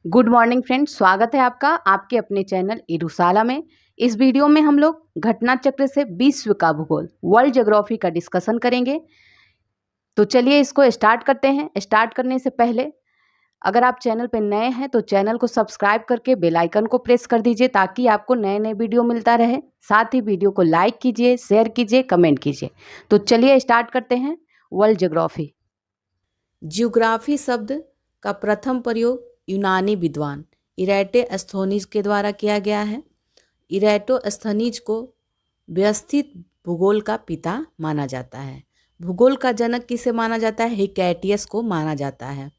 Good morning friends, स्वागत है आपका आपके अपने चैनल इरुसाला में। इस वीडियो में हम लोग घटना चक्र से विश्व का भूगोल वर्ल्ड ज्योग्राफी का डिस्कशन करेंगे। तो चलिए इसको स्टार्ट करते हैं। स्टार्ट करने से पहले अगर आप चैनल पर नए हैं तो चैनल को सब्सक्राइब करके बेल आइकन को प्रेस कर दीजिए ताकि आपको नए नए वीडियो मिलता रहे। साथ ही वीडियो को लाइक कीजिए, शेयर कीजिए, कमेंट कीजिए। तो चलिए स्टार्ट करते हैं। World geography. ज्योग्राफी शब्द का प्रथम प्रयोग यूनानी विद्वान इरेटोस्थनीज के द्वारा किया गया है। इरेटोस्थनीज को व्यवस्थित भूगोल का पिता माना जाता है। भूगोल का जनक किसे माना जाता है? हिकैटियस को माना जाता है।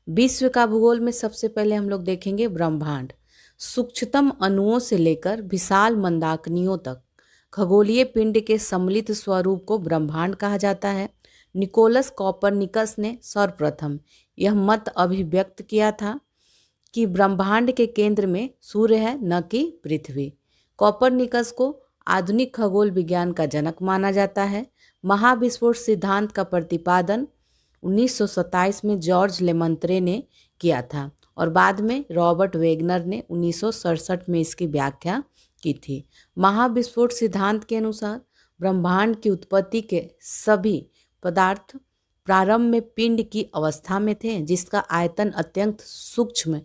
विश्व का भूगोल में सबसे पहले हम लोग देखेंगे ब्रह्मांड। सूक्ष्मतम अणुओं से लेकर विशाल मंदाकिनियों तक खगोलीय पिंड के सम्मिलित स्वरूप को ब्रह्मांड कहा जाता है। निकोलस कॉपरनिकस ने सर्वप्रथम यह मत अभिव्यक्त किया था कि ब्रह्मांड के केंद्र में सूर्य है, न कि पृथ्वी। कॉपरनिकस को आधुनिक खगोल विज्ञान का जनक माना जाता है। महाविस्फोट सिद्धांत का प्रतिपादन 1927 में जॉर्ज लेमंत्रे ने किया था और बाद में रॉबर्ट वेगनर ने 1967 में इसकी व्याख्या की थी। महाविस्फोट सिद्धांत के अनुसार ब्रह्मांड की उत्पत्ति के सभी पदार्थ प्रारंभ में पिंड की अवस्था में थे, जिसका आयतन अत्यंत सूक्ष्म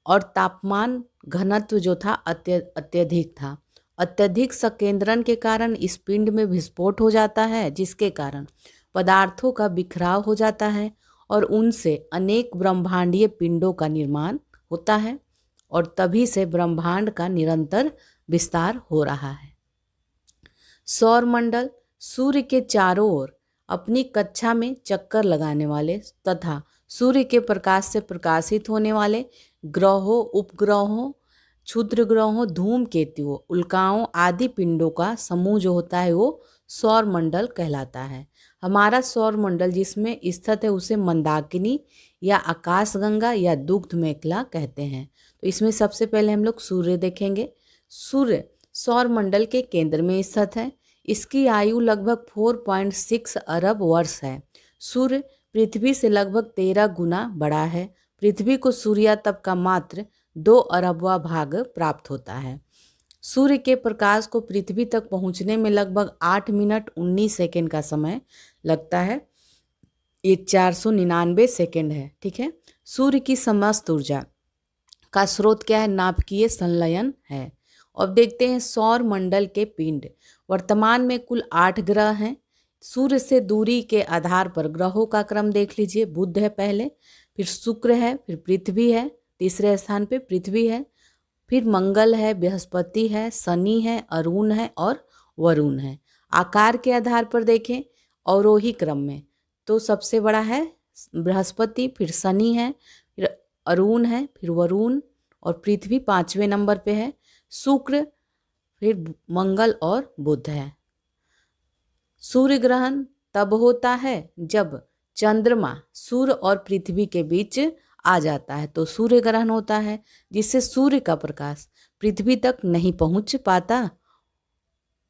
और तापमान घनत्व जो था अत्यधिक था। अत्यधिक संकेंद्रण के कारण इस पिंड में विस्फोट हो जाता है, जिसके कारण पदार्थों का बिखराव हो जाता है और उनसे अनेक ब्रह्मांडीय पिंडों का निर्माण होता है और तभी से ब्रह्मांड का निरंतर विस्तार हो रहा है। सौरमंडल सूर्य के चारों ओर अपनी कक्षा में चक्कर लगाने वाले तथा सूर्य के प्रकाश से प्रकाशित होने वाले ग्रहों, उपग्रहों, क्षुद्र ग्रहों, धूमकेतुओं, उल्काओं आदि पिंडों का समूह जो होता है वो सौरमंडल कहलाता है। हमारा सौरमंडल जिसमें स्थित है उसे मंदाकिनी या आकाशगंगा या दुग्ध मेखला कहते हैं। तो इसमें सबसे पहले हम लोग सूर्य देखेंगे। सूर्य सौरमंडल के केंद्र में स्थित है। इसकी आयु लगभग 4.6 अरब वर्ष है। सूर्य पृथ्वी से लगभग 13 गुना बड़ा है। पृथ्वी को सूर्यातप का मात्र 2 अरबवां भाग प्राप्त होता है। सूर्य के प्रकाश को पृथ्वी तक पहुंचने में लगभग 8 मिनट 19 सेकेंड का समय लगता है। ये 499 सेकेंड है, ठीक है। सूर्य की समस्त ऊर्जा का स्रोत क्या है? नाभिकीय संलयन है। अब देखते हैं सौर मंडल के पिंड। वर्तमान में कुल 8 ग्रह हैं। सूर्य से दूरी के आधार पर ग्रहों का क्रम देख लीजिए। बुध है पहले, फिर शुक्र है, फिर पृथ्वी है, तीसरे स्थान पे पृथ्वी है, फिर मंगल है, बृहस्पति है, शनि है, अरुण है और वरुण है। आकार के आधार पर देखें अवरोही क्रम में तो सबसे बड़ा है बृहस्पति, फिर शनि है, फिर अरुण है, फिर वरुण और पृथ्वी 5वें नंबर पे है। शुक्र, फिर मंगल और बुध है। सूर्य ग्रहण तब होता है जब चंद्रमा सूर्य और पृथ्वी के बीच आ जाता है तो सूर्य ग्रहण होता है, जिससे सूर्य का प्रकाश पृथ्वी तक नहीं पहुंच पाता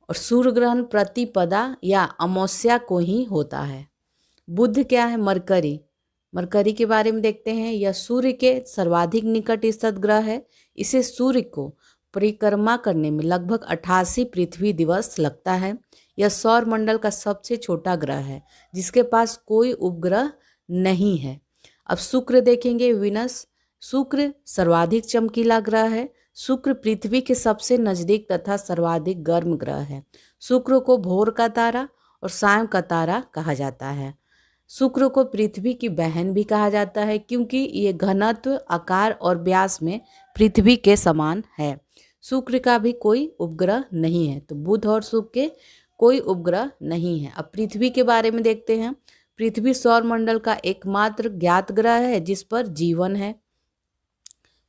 और सूर्य ग्रहण प्रतिपदा या अमावस्या को ही होता है। बुध क्या है? मरकरी। मरकरी के बारे में देखते हैं। यह सूर्य के सर्वाधिक निकट स्थित ग्रह है। इसे सूर्य को परिक्रमा करने में लगभग 88 पृथ्वी दिवस लगता है। यह सौर मंडल का सबसे छोटा ग्रह है जिसके पास कोई उपग्रह नहीं है। अब शुक्र देखेंगे, विनस। शुक्र सर्वाधिक चमकीला ग्रह है। शुक्र पृथ्वी के सबसे नजदीक तथा सर्वाधिक गर्म ग्रह है। शुक्र को भोर का तारा और सायं का तारा कहा जाता है। शुक्र को पृथ्वी की बहन भी कहा जाता है क्योंकि ये घनत्व, आकार और व्यास में पृथ्वी के समान है। शुक्र का भी कोई उपग्रह नहीं है, तो बुध और शुक्र के कोई उपग्रह नहीं है। अब पृथ्वी के बारे में देखते हैं। पृथ्वी सौरमंडल का एकमात्र ज्ञात ग्रह है जिस पर जीवन है।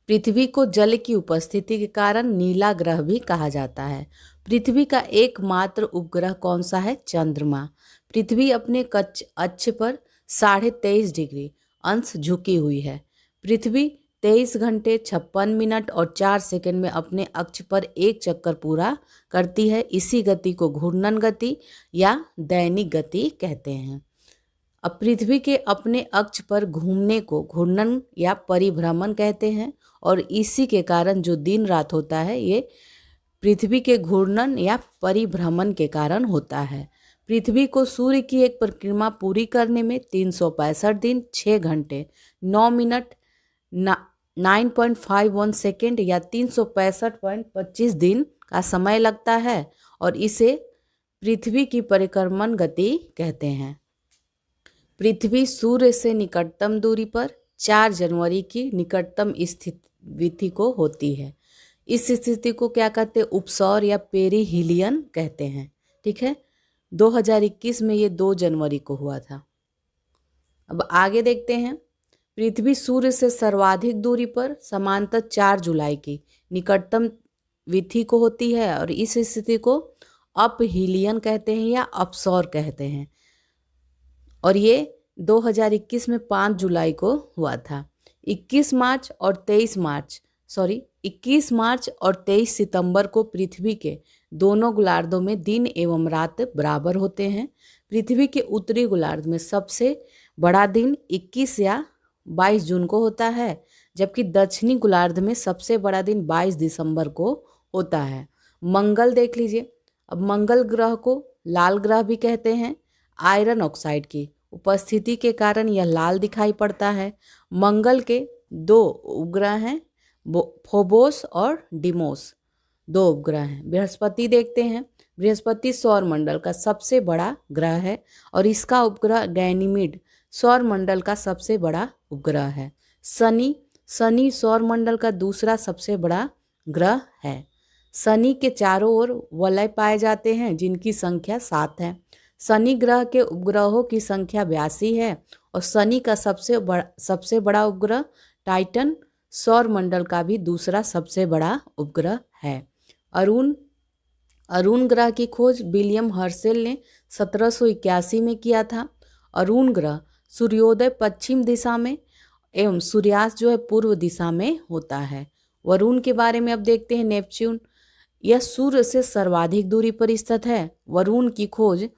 पृथ्वी को जल की उपस्थिति के कारण नीला ग्रह भी कहा जाता है। पृथ्वी का एकमात्र उपग्रह कौन सा है? चंद्रमा। पृथ्वी अपने अक्ष पर 23.5 डिग्री अंश झुकी हुई है। पृथ्वी 23 घंटे 56 मिनट और 4 सेकंड में अपने अक्ष पर एक चक्कर पूरा करती है। इसी गति को घूर्णन गति या दैनिक गति कहते हैं। अब पृथ्वी के अपने अक्ष पर घूमने को घूर्णन या परिभ्रमण कहते हैं, और इसी के कारण जो दिन रात होता है ये पृथ्वी के घूर्णन या परिभ्रमण के कारण होता है। पृथ्वी को सूर्य की एक परिक्रमा पूरी करने में 365 दिन, 6 घंटे, 9 मिनट, 9.51 सेकेंड या 365.25 दिन का समय लगता है, और इसे पृथ्वी की परिक्रमण गति कहते हैं। पृथ्वी सूर्य से निकटतम दूरी पर 4 जनवरी की निकटतम स्थिति को होती है। इस स्थिति को क्या कहते हैं? उपसौर या पेरिहिलियन कहते हैं। ठीक है, 2021 में ये 2 जनवरी को हुआ था। अब आगे देखते हैं। पृथ्वी सूर्य से सर्वाधिक दूरी पर समांतर 4 जुलाई की निकटतम विधि को होती है, और इस स्थिति को अपहिलियन कहते हैं या अपसौर कहते हैं, और ये 2021 में 5 जुलाई को हुआ था। 21 मार्च और 23 सितंबर को पृथ्वी के दोनों गोलार्धों में दिन एवं रात बराबर होते हैं। पृथ्वी के उत्तरी गोलार्ध में सबसे बड़ा दिन 21 या 22 जून को होता है, जबकि दक्षिणी गोलार्ध में सबसे बड़ा दिन 22 दिसंबर को होता है। मंगल देख लीजिए। अब मंगल ग्रह को लाल ग्रह भी कहते हैं। आयरन ऑक्साइड की उपस्थिति के कारण यह लाल दिखाई पड़ता है। मंगल के 2 उपग्रह हैं, फोबोस और डिमोस, 2 उपग्रह हैं। बृहस्पति देखते हैं। बृहस्पति सौर मंडल का सबसे बड़ा ग्रह है, और इसका उपग्रह गैनीमीड सौर मंडल का सबसे बड़ा उपग्रह है। शनि सौर मंडल का दूसरा सबसे बड़ा ग्रह है। शनि के चारों ओर वलय पाए जाते हैं, जिनकी संख्या 7 है। शनि ग्रह के उपग्रहों की संख्या 82 है, और शनि का सबसे बड़ा उपग्रह टाइटन सौर मंडल का भी दूसरा सबसे बड़ा उपग्रह है। अरुण ग्रह की खोज विलियम हर्शेल ने 1781 में किया था। अरुण ग्रह सूर्योदय पश्चिम दिशा में एवं सूर्यास्त जो है पूर्व दिशा में होता है। वरुण के बारे में अब देखते हैं। नेपच्यून, यह सूर्य से सर्वाधिक दूरी पर स्थित है। वरुण की खोज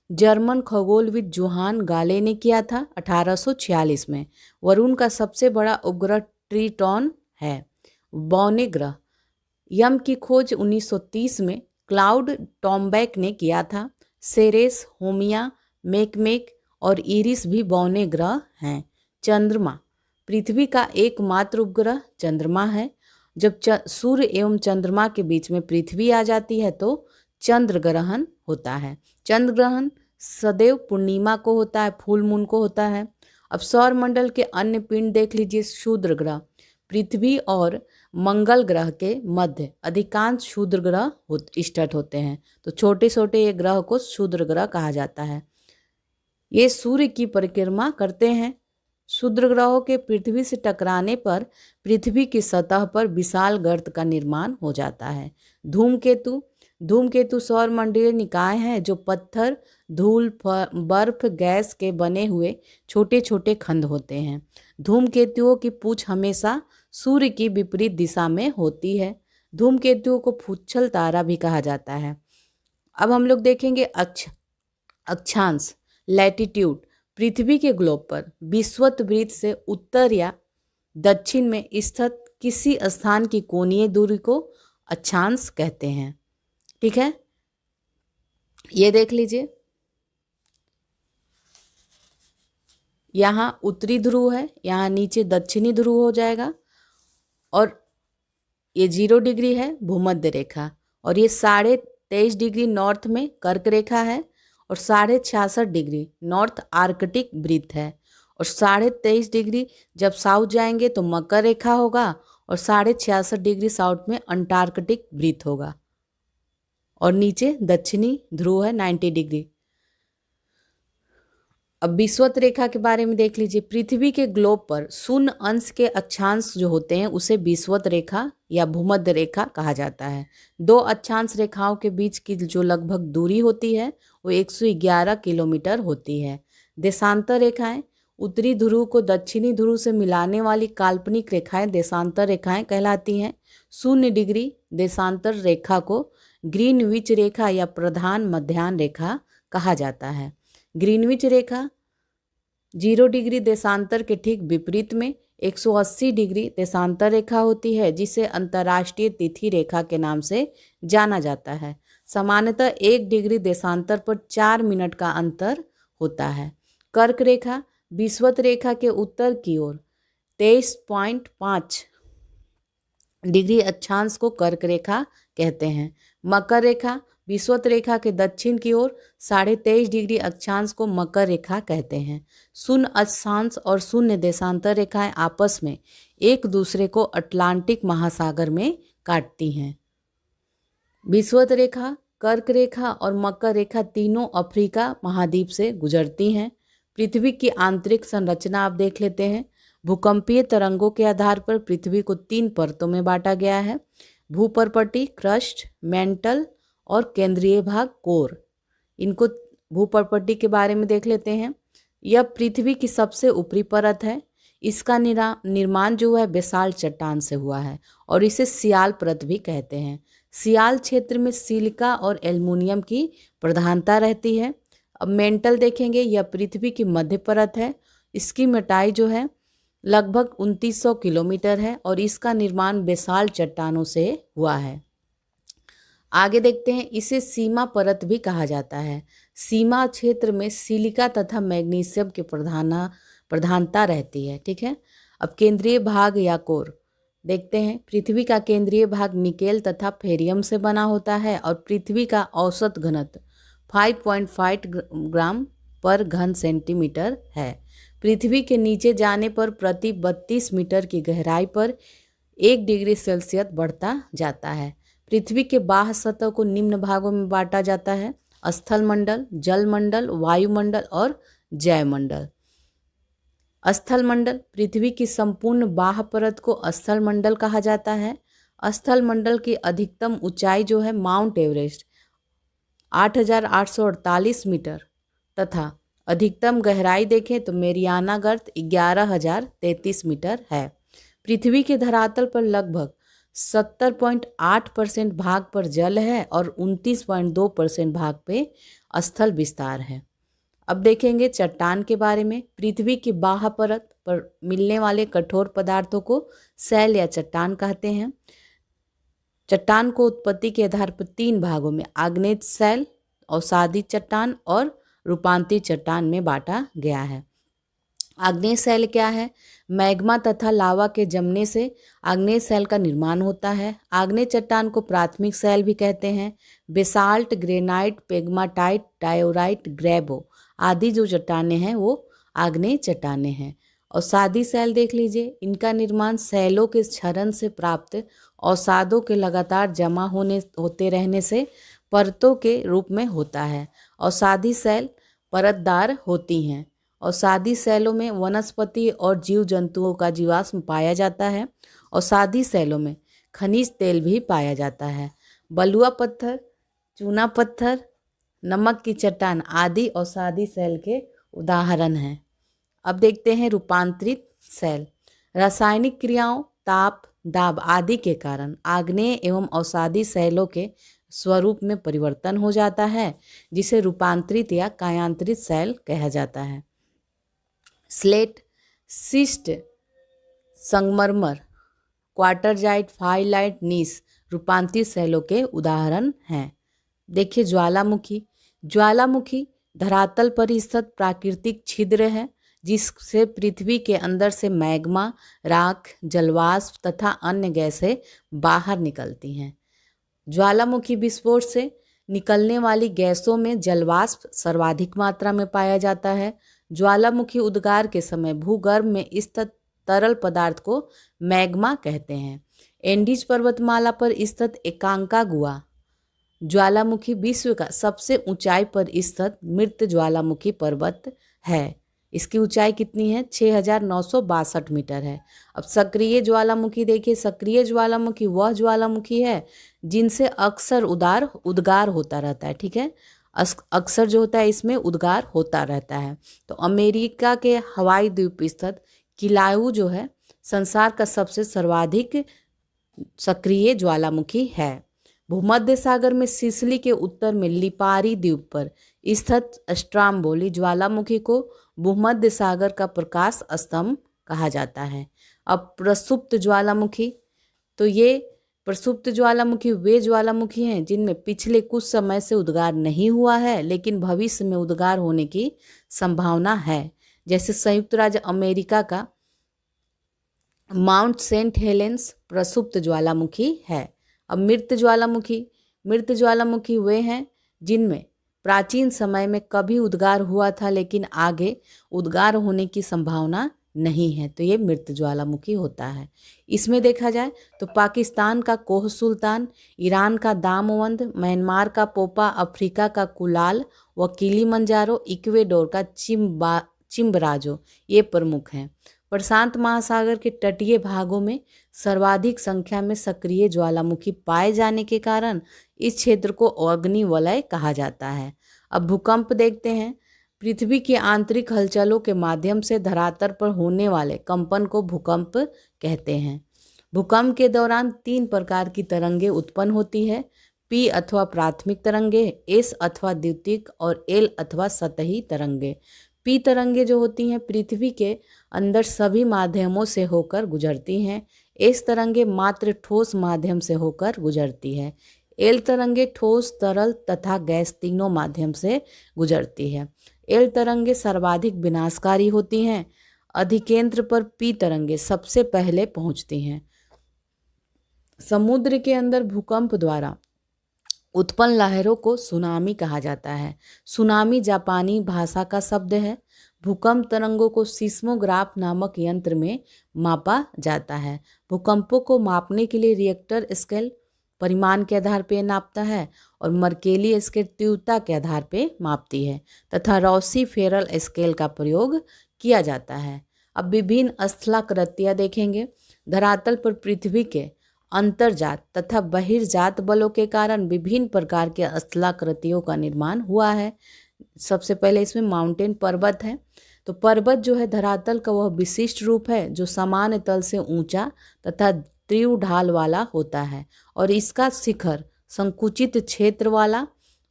जर्मन खगोलविद जोहान गाले ने किया था 1846 में। वरुण का सबसे बड़ा उपग्रह ट्रिटॉन है। बौने ग्रह, यम की खोज 1930 में क्लाउड टॉम्बैक ने किया था। सेरेस, होमिया, मेकमेक और इरिस भी बौने ग्रह हैं। चंद्रमा, पृथ्वी का एकमात्र उपग्रह चंद्रमा है। जब सूर्य एवं चंद्रमा के बीच में पृथ्वी आ जाती है तो चंद्र ग्रहण होता है। चंद्र ग्रहण सदैव पूर्णिमा को होता है, फुल मून को होता है। अब सौर मंडल के अन्य पिंड देख लीजिए। क्षुद्र ग्रह, पृथ्वी और मंगल ग्रह के मध्य अधिकांश क्षुद्र ग्रह स्थित होते हैं, तो छोटे छोटे ये ग्रह को क्षुद्र ग्रह कहा जाता है। ये सूर्य की परिक्रमा करते हैं। क्षुद्र ग्रहों के पृथ्वी से टकराने पर पृथ्वी की सतह पर विशाल गर्त का निर्माण हो जाता है। धूमकेतु सौर मंडलीय निकाय हैं, जो पत्थर, धूल, बर्फ, गैस के बने हुए छोटे छोटे खंड होते हैं। धूमकेतुओं की पूंछ हमेशा सूर्य की विपरीत दिशा में होती है। धूमकेतुओं को फुच्छल तारा भी कहा जाता है। अब हम लोग देखेंगे अक्षांश, लैटिट्यूड। पृथ्वी के ग्लोब पर विषुवत से उत्तर या दक्षिण में स्थित किसी स्थान की कोणीय दूरी को अक्षांश कहते हैं। ठीक है, ये देख लीजिए। यहाँ उत्तरी ध्रुव है, यहाँ नीचे दक्षिणी ध्रुव हो जाएगा, और ये 0 डिग्री है भूमध्य रेखा, और ये 23.5 डिग्री नॉर्थ में कर्क रेखा है, और 66.5 डिग्री नॉर्थ आर्कटिक वृत्त है, और 23.5 डिग्री जब साउथ जाएंगे तो मकर रेखा होगा, और 66.5 डिग्री साउथ में अंटार्कटिक वृत्त होगा, और नीचे दक्षिणी ध्रुव है 90 डिग्री। अब विषुवत रेखा के बारे में देख लीजिए। पृथ्वी के ग्लोब पर शून्य अंश के अक्षांश जो होते हैं उसे विषुवत रेखा या भूमध्य रेखा कहा जाता है। 2 अक्षांश रेखाओं के बीच की जो लगभग दूरी होती है वो 111 किलोमीटर होती है। देशांतर रेखाएं, उत्तरी ध्रुव को दक्षिणी ध्रुव से मिलाने वाली काल्पनिक रेखाएं देशांतर रेखाएं कहलाती हैं। 0 डिग्री देशांतर रेखा को ग्रीनविच रेखा या प्रधान मध्याह्न रेखा कहा जाता है। ग्रीनविच रेखा 0 डिग्री देशांतर के ठीक विपरीत में 180 डिग्री देशांतर रेखा होती है, जिसे अंतर्राष्ट्रीय तिथि रेखा के नाम से जाना जाता है। सामान्यतः 1 डिग्री देशांतर पर 4 मिनट का अंतर होता है। कर्क रेखा विषुवत रेखा के उत्तर की ओर 23.5 डिग्री अक्षांश को कर्क रेखा कहते हैं। मकर रेखा विषुवत रेखा के दक्षिण की ओर 23.5 डिग्री अक्षांश को मकर रेखा कहते हैं। शून्य अक्षांश और शून्य देशांतर रेखाएं आपस में एक दूसरे को अटलांटिक महासागर में काटती हैं। विषुवत रेखा, कर्क रेखा और मकर रेखा तीनों अफ्रीका महाद्वीप से गुजरती हैं। पृथ्वी की आंतरिक संरचना आप देख लेते हैं। भूकंपीय तरंगों के आधार पर पृथ्वी को 3 परतों में बांटा गया है। भूपर्पटी, क्रस्ट, मेंटल और केंद्रीय भाग, कोर। इनको भूपर्पटी के बारे में देख लेते हैं। यह पृथ्वी की सबसे ऊपरी परत है। इसका निर्माण जो है बेसाल्ट चट्टान से हुआ है और इसे सियाल परत भी कहते हैं। सियाल क्षेत्र में सिलिका और एल्युमिनियम की प्रधानता रहती है। अब मेंटल देखेंगे, यह पृथ्वी की मध्य परत है। इसकी मोटाई जो है लगभग 2900 किलोमीटर है और इसका निर्माण बेसाल्ट चट्टानों से हुआ है। आगे देखते हैं, इसे सीमा परत भी कहा जाता है। सीमा क्षेत्र में सिलिका तथा मैग्नीशियम की प्रधानता रहती है। ठीक है। अब केंद्रीय भाग या कोर देखते हैं। पृथ्वी का केंद्रीय भाग निकेल तथा फेरियम से बना होता है और पृथ्वी का औसत घनत्व 5.5 ग्राम पर घन सेंटीमीटर है। पृथ्वी के नीचे जाने पर प्रति 32 मीटर की गहराई पर 1 डिग्री सेल्सियस बढ़ता जाता है। पृथ्वी के बाह्य सतह को निम्न भागों में बांटा जाता है: स्थल मंडल, जल मंडल, वायुमंडल और जैवमंडल। स्थल मंडल पृथ्वी की संपूर्ण बाह्य परत को स्थल मंडल कहा जाता है। स्थल मंडल की अधिकतम ऊंचाई जो है माउंट एवरेस्ट 8,848 मीटर तथा अधिकतम गहराई देखें तो मेरियाना गर्त 11,033 मीटर है। पृथ्वी के धरातल पर लगभग 70.8% भाग पर जल है और 29.2% भाग पे स्थल विस्तार है। अब देखेंगे चट्टान के बारे में। पृथ्वी की बाह्य परत पर मिलने वाले कठोर पदार्थों को शैल या चट्टान कहते हैं। चट्टान को उत्पत्ति के आधार पर 3 भागों में आग्नेय शैल, अवसादी चट्टान और रूपांतरित चट्टान में बांटा गया है। आग्नेय शैल क्या है? मैग्मा तथा लावा के जमने से आग्नेय शैल का निर्माण होता है। आग्नेय चट्टान को प्राथमिक शैल भी कहते हैं। बेसाल्ट, ग्रेनाइट, पेग्माटाइट, डायोराइट, ग्रेबो आदि जो चट्टानें हैं वो आग्नेय चट्टानें हैं। और सादी शैल देख लीजिए, इनका निर्माण शैलों के क्षरण से प्राप्त अवसादों के लगातार जमा होते रहने से परतों के रूप में होता है। अवसादी शैल परतदार होती हैं। अवसादी शैलों में वनस्पति और जीव जंतुओं का जीवाश्म पाया जाता है। अवसादी शैलों में खनिज तेल भी पाया जाता है। बलुआ पत्थर, चूना पत्थर, नमक की चट्टान आदि अवसादी शैल के उदाहरण हैं। अब देखते हैं रूपांतरित शैल। रासायनिक क्रियाओं, ताप, दाब आदि के कारण आग्नेय एवं अवसादी शैलों के स्वरूप में परिवर्तन हो जाता है, जिसे रूपांतरित या कायांतरित शैल कहा जाता है। स्लेट, शिस्ट, संगमरमर, क्वार्टरजाइट, फाइलाइट, नीस रूपांतरित शैलों के उदाहरण हैं। देखिए ज्वालामुखी। ज्वालामुखी धरातल पर स्थित प्राकृतिक छिद्र है जिससे पृथ्वी के अंदर से मैग्मा, राख, जलवाष्प तथा अन्य गैसें बाहर निकलती हैं। ज्वालामुखी विस्फोट से निकलने वाली गैसों में जलवाष्प सर्वाधिक मात्रा में पाया जाता है। ज्वालामुखी उद्गार के समय भूगर्भ में स्थित तरल पदार्थ को मैग्मा कहते हैं। एंडीज पर्वतमाला पर स्थित एकांकागुआ ज्वालामुखी विश्व का सबसे ऊंचाई पर स्थित मृत ज्वालामुखी पर्वत है। इसकी ऊंचाई कितनी है? 6,962 मीटर है। अब सक्रिय ज्वालामुखी देखिए। सक्रिय ज्वालामुखी वह ज्वालामुखी है जिनसे अक्सर उद्गार होता रहता है। ठीक है, अक्सर जो होता है इसमें उद्गार होता रहता है। तो अमेरिका के हवाई द्वीप स्थित किलाउ जो है संसार का सबसे सर्वाधिक सक्रिय ज्वालामुखी है। भूमध्य सागर में सिसिली के उत्तर में लिपारी द्वीप पर स्थित स्ट्राम्बोली ज्वालामुखी को भूमध्य सागर का प्रकाश स्तंभ कहा जाता है। अब प्रसुप्त ज्वालामुखी, तो ये प्रसुप्त ज्वालामुखी वे ज्वालामुखी हैं जिनमें पिछले कुछ समय से उद्गार नहीं हुआ है लेकिन भविष्य में उद्गार होने की संभावना है। जैसे संयुक्त राज्य अमेरिका का माउंट सेंट हेलेंस प्रसुप्त ज्वालामुखी है। अब मृत ज्वालामुखी वे हैं जिनमें प्राचीन समय में कभी उद्गार हुआ था लेकिन आगे उद्गार होने की संभावना नहीं है, तो ये मृत ज्वालामुखी होता है। इसमें देखा जाए तो पाकिस्तान का कोह सुल्तान, ईरान का दामवंद, म्यांमार का पोपा, अफ्रीका का कुलाल व किलिमंजारो, इक्वेडोर का चिम्बराजो ये प्रमुख हैं। प्रशांत महासागर के तटीय भागों में सर्वाधिक संख्या में सक्रिय ज्वालामुखी पाए जाने के कारण इस क्षेत्र को अग्नि वलय कहा जाता है। अब भूकंप देखते हैं। पृथ्वी की आंतरिक हलचलों के माध्यम से धरातल पर होने वाले कंपन को भूकंप कहते हैं। भूकंप के दौरान 3 प्रकार की तरंगें उत्पन्न होती है। पी अथवा प्राथमिक तरंगे, एस अथवा द्वितीयक और एल अथवा सतही तरंगे। पी तरंगे जो होती हैं पृथ्वी के अंदर सभी माध्यमों से होकर गुजरती हैं। एस तरंगे मात्र ठोस माध्यम से होकर गुजरती है। एल तरंगे ठोस, तरल तथा गैस तीनों माध्यम से गुजरती है। एल तरंगे सर्वाधिक विनाशकारी होती हैं। अधिकेंद्र पर पी तरंगे सबसे पहले पहुंचती हैं। समुद्र के अंदर भूकंप द्वारा उत्पन्न लहरों को सुनामी कहा जाता है। सुनामी जापानी भाषा का शब्द है। भूकंप तरंगों को सिस्मोग्राफ नामक यंत्र में मापा जाता है। भूकंपों को मापने के लिए रिएक्टर स्केल परिमाण के आधार पर नापता है और मर्केली स्केल तीव्रता के आधार पर मापती है तथा रॉसी फेरल स्केल का प्रयोग किया जाता है। अब विभिन्न स्थलाकृतियाँ देखेंगे। धरातल पर पृथ्वी के अंतर्जात तथा बहिर्जात बलों के कारण विभिन्न प्रकार के स्थलाकृतियों का निर्माण हुआ है। सबसे पहले इसमें माउंटेन पर्वत है। तो पर्वत जो है धरातल का वह विशिष्ट रूप है जो सामान्य तल से ऊंचा तथा तीव्र ढाल वाला होता है और इसका शिखर संकुचित क्षेत्र वाला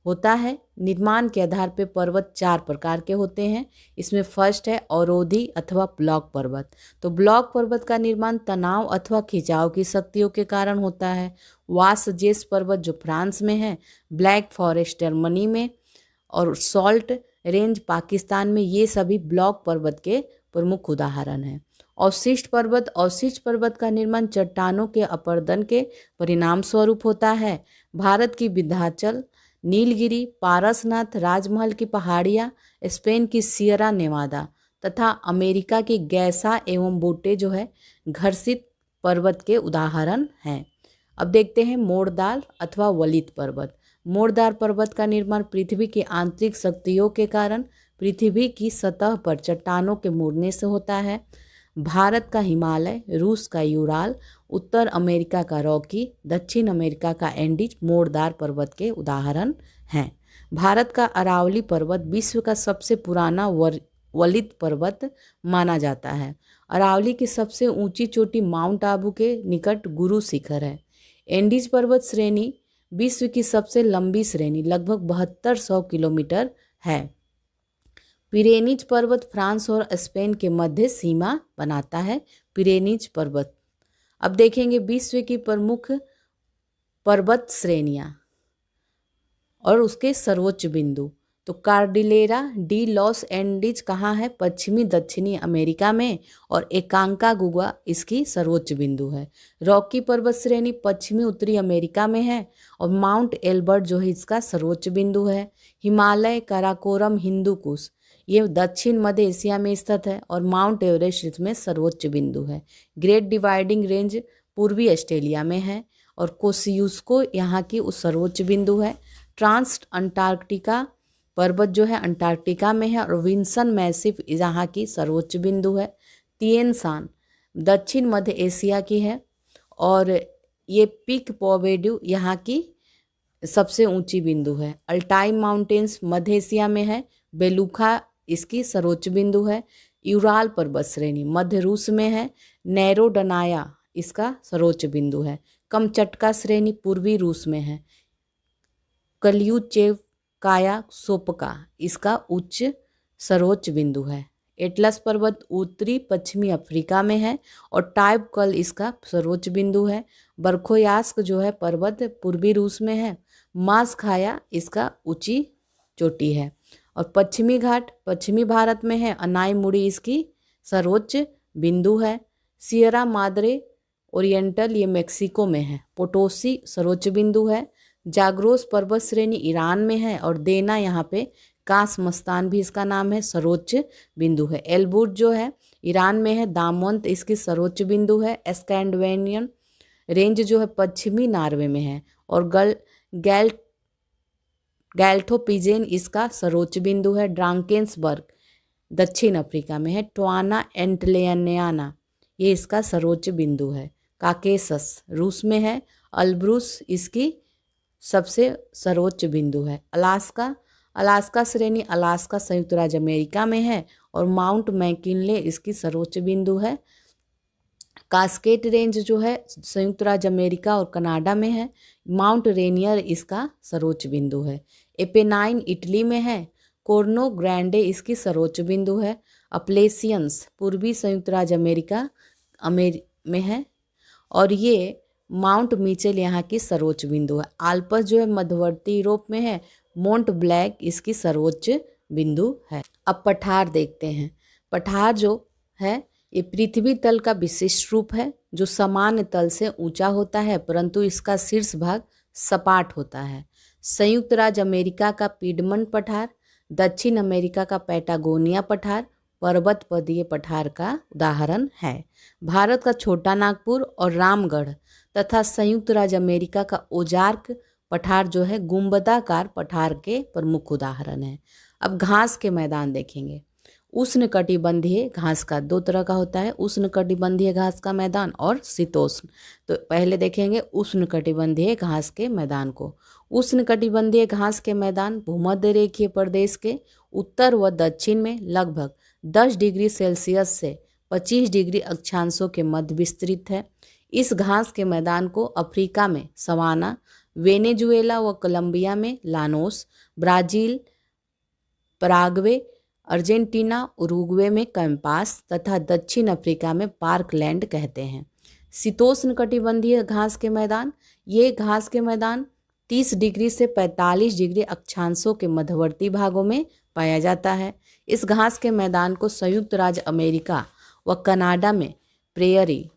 होता है। निर्माण के आधार पर पर्वत 4 प्रकार के होते हैं। इसमें फर्स्ट है अवरोधी अथवा ब्लॉक पर्वत। तो ब्लॉक पर्वत का निर्माण तनाव अथवा खिंचाव की शक्तियों के कारण होता है। वासजेस पर्वत जो फ्रांस में है, ब्लैक फॉरेस्ट जर्मनी में और सॉल्ट रेंज पाकिस्तान में, ये सभी ब्लॉक पर्वत के प्रमुख उदाहरण हैं। अवशिष्ट पर्वत का निर्माण चट्टानों के अपर्दन के परिणाम स्वरूप होता है। भारत की विंध्याचल, नीलगिरी, पारसनाथ, राजमहल की पहाड़ियाँ, स्पेन की सियरा नेवादा तथा अमेरिका की गैसा एवं बूटे जो है घर्षित पर्वत के उदाहरण हैं। अब देखते हैं मोड़दार अथवा वलित पर्वत। मोड़दार पर्वत का निर्माण पृथ्वी की आंतरिक शक्तियों के कारण पृथ्वी की सतह पर चट्टानों के मुड़ने से होता है। भारत का हिमालय, रूस का यूराल, उत्तर अमेरिका का रॉकी, दक्षिण अमेरिका का एंडीज मोड़दार पर्वत के उदाहरण हैं। भारत का अरावली पर्वत विश्व का सबसे पुराना वलित पर्वत माना जाता है। अरावली की सबसे ऊंची चोटी माउंट आबू के निकट गुरु शिखर है। एंडीज पर्वत श्रेणी विश्व की सबसे लंबी श्रेणी लगभग 7200 किलोमीटर है। पिरेनीज पर्वत फ्रांस और स्पेन के मध्य सीमा बनाता है। पिरेनीज पर्वत। अब देखेंगे विश्व की प्रमुख पर्वत श्रेणियाँ और उसके सर्वोच्च बिंदु। तो कार्डिलेरा डी लॉस एंडीज कहाँ है? पश्चिमी दक्षिणी अमेरिका में और एकांकागुआ इसकी सर्वोच्च बिंदु है। रॉकी पर्वत श्रेणी पश्चिमी उत्तरी अमेरिका में है और माउंट एल्बर्ट जो है इसका सर्वोच्च बिंदु है। हिमालय, काराकोरम, हिंदुकुश ये दक्षिण मध्य एशिया में स्थित है और माउंट एवरेस्ट इसमें सर्वोच्च बिंदु है। ग्रेट डिवाइडिंग रेंज पूर्वी ऑस्ट्रेलिया में है और कोसियुस्को यहाँ की उस सर्वोच्च बिंदु है। ट्रांस अंटार्कटिका पर्वत जो है अंटार्कटिका में है और विंसन मैसिव यहाँ की सर्वोच्च बिंदु है। तिएन शान दक्षिण मध्य एशिया की है और ये पीक पोवेड्यू यहाँ की सबसे ऊंची बिंदु है। अल्टाई माउंटेन्स मध्य एशिया में है। बेलुखा इसकी सर्वोच्च बिंदु है। यूराल पर्वत श्रेणी मध्य रूस में है। नैरोडनाया इसका सर्वोच्च बिंदु है। कमचटका श्रेणी पूर्वी रूस में है। कलियूचेव काया सोपका इसका उच्च सर्वोच्च बिंदु है। एटलस पर्वत उत्तरी पश्चिमी अफ्रीका में है और टाइबकल इसका सर्वोच्च बिंदु है। बर्खोयास्क जो है पर्वत पूर्वी रूस में है। मासखाया इसका ऊंची चोटी है। और पश्चिमी घाट पश्चिमी भारत में है। अनाईमुड़ी इसकी सर्वोच्च बिंदु है। सियरा माद्रे ओरिएंटल ये मेक्सिको में है। पोटोसी सर्वोच्च बिंदु है। जाग्रोस पर्वत श्रेणी ईरान में है और देना यहाँ पे कास मस्तान भी इसका नाम है, सर्वोच्च बिंदु है। एलबुर्ज जो है ईरान में है। दामवंत इसकी सर्वोच्च बिंदु है। स्कैंडिनेवियन रेंज जो है पश्चिमी नॉर्वे में है और गैल्थोपिजेन इसका सर्वोच्च बिंदु है। ड्रांकेंसबर्ग दक्षिण अफ्रीका में है। ट्वाना एंटलेनियाना ये इसका सर्वोच्च बिंदु है। काकेसस रूस में है। अल्ब्रुस इसकी सबसे सर्वोच्च बिंदु है। अलास्का श्रेणी अलास्का संयुक्त राज्य अमेरिका में है और माउंट मैकिनले इसकी सर्वोच्च बिंदु है। कास्केड रेंज जो है संयुक्त राज्य अमेरिका और कनाडा में है। माउंट रेनियर इसका सर्वोच्च बिंदु है। एपेनाइन इटली में है। कोर्नो ग्रैंडे इसकी सर्वोच्च बिंदु है। अप्लेसियंस पूर्वी संयुक्त राज्य अमेरिका में है और ये माउंट मिचेल यहाँ की सर्वोच्च बिंदु है। आल्पस जो है मध्यवर्ती यूरोप में है। मोंट ब्लैंक इसकी सर्वोच्च बिंदु है। अब पठार देखते हैं। पठार जो है ये पृथ्वी तल का विशिष्ट रूप है जो सामान्य तल से ऊंचा होता है परंतु इसका शीर्ष भाग सपाट होता है। संयुक्त राज्य अमेरिका का पीडमंट पठार, दक्षिण अमेरिका का पैटागोनिया पठार पर्वतपदीय पठार का उदाहरण है। भारत का छोटा नागपुर और रामगढ़ तथा संयुक्त राज्य अमेरिका का ओजार्क पठार जो है गुंबदाकार पठार के प्रमुख उदाहरण हैं। अब घास के मैदान देखेंगे। उष्णकटिबंधीय घास का दो तरह का होता है, उष्णकटिबंधीय घास का मैदान और शीतोष्ण। तो पहले देखेंगे उष्णकटिबंधीय घास के मैदान को। उष्णकटिबंधीय घास के मैदान भूमध्य रेखीय प्रदेश के उत्तर व दक्षिण में लगभग 10 डिग्री सेल्सियस से 25 डिग्री अक्षांशों के मध्य विस्तृत है। इस घास के मैदान को अफ्रीका में सवाना, वेनेजुएला व कोलंबिया में Llanos, Brazil Paraguay, Argentina Uruguay में कैंपास तथा दक्षिण अफ्रीका में पार्कलैंड कहते हैं। शीतोष्ण कटिबंधीय घास के मैदान, ये घास के मैदान 30 डिग्री से 45 डिग्री अक्षांशों के मध्यवर्ती भागों में पाया जाता है। इस घास के मैदान को संयुक्त राज्य अमेरिका व कनाडा में प्रेयरी,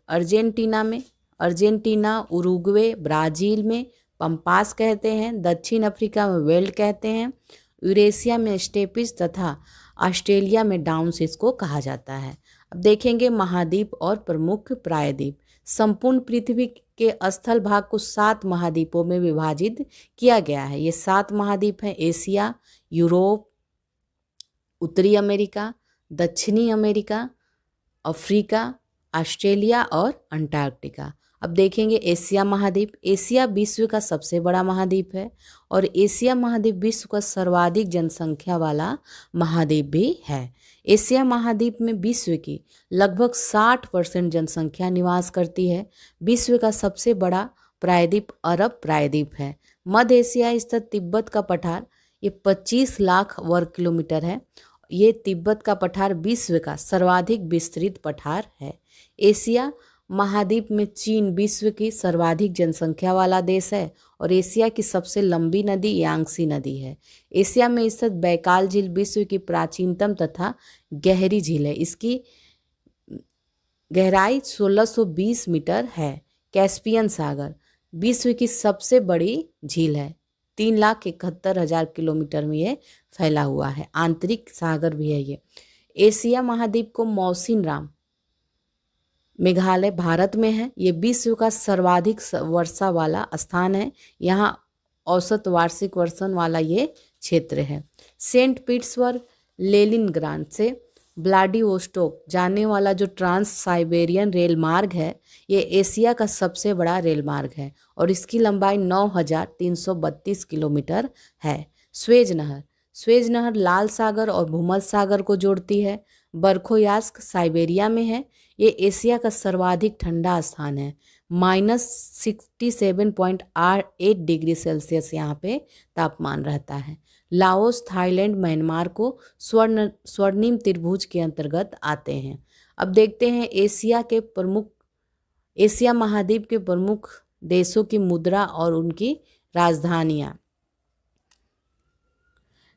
अर्जेंटीना उरुग्वे ब्राज़ील में पम्पास कहते हैं, दक्षिण अफ्रीका में वेल्ड कहते हैं, यूरेशिया में स्टेपिस तथा ऑस्ट्रेलिया में डाउन्स इसको कहा जाता है। अब देखेंगे महाद्वीप और प्रमुख प्रायद्वीप। संपूर्ण पृथ्वी के स्थल भाग को 7 महाद्वीपों में विभाजित किया गया है। ये 7 महाद्वीप हैं एशिया, यूरोप, उत्तरी अमेरिका, दक्षिणी अमेरिका, अफ्रीका, ऑस्ट्रेलिया और अंटार्कटिका। अब देखेंगे एशिया महाद्वीप। एशिया विश्व का सबसे बड़ा महाद्वीप है और एशिया महाद्वीप विश्व का सर्वाधिक जनसंख्या वाला महाद्वीप भी है। एशिया महाद्वीप में विश्व की लगभग 60% जनसंख्या निवास करती है। विश्व का सबसे बड़ा प्रायद्वीप अरब प्रायद्वीप है। मध्य एशिया स्थित तिब्बत का पठार ये 25 लाख वर्ग किलोमीटर है। ये तिब्बत का पठार विश्व का सर्वाधिक विस्तृत पठार है। एशिया महाद्वीप में चीन विश्व की सर्वाधिक जनसंख्या वाला देश है और एशिया की सबसे लंबी नदी यांगसी नदी है। एशिया में स्थित बैकाल झील विश्व की प्राचीनतम तथा गहरी झील है। इसकी गहराई 1620 मीटर है। कैस्पियन सागर विश्व की सबसे बड़ी झील है। 3,71,000 किलोमीटर में ये फैला हुआ है। आंतरिक सागर भी है ये। एशिया महाद्वीप को मौसिनराम मेघालय भारत में है। ये विश्व का सर्वाधिक वर्षा वाला स्थान है। यहाँ औसत वार्षिक वर्षण वाला ये क्षेत्र है। सेंट पीटर्सबर्ग लेनिनग्राड से व्लादिवोस्टोक जाने वाला जो ट्रांस साइबेरियन रेल मार्ग है ये एशिया का सबसे बड़ा रेल मार्ग है और इसकी लंबाई 9,332 किलोमीटर है। स्वेज नहर लाल सागर और भूमध्य सागर को जोड़ती है। बर्खोयास्क साइबेरिया में है। ये एशिया का सर्वाधिक ठंडा स्थान है। -67.8 डिग्री सेल्सियस यहाँ पे तापमान रहता है। लाओस, थाईलैंड, म्यांमार को स्वर्णिम त्रिभुज के अंतर्गत आते हैं। अब देखते हैं एशिया महाद्वीप के प्रमुख देशों की मुद्रा और उनकी राजधानियाँ।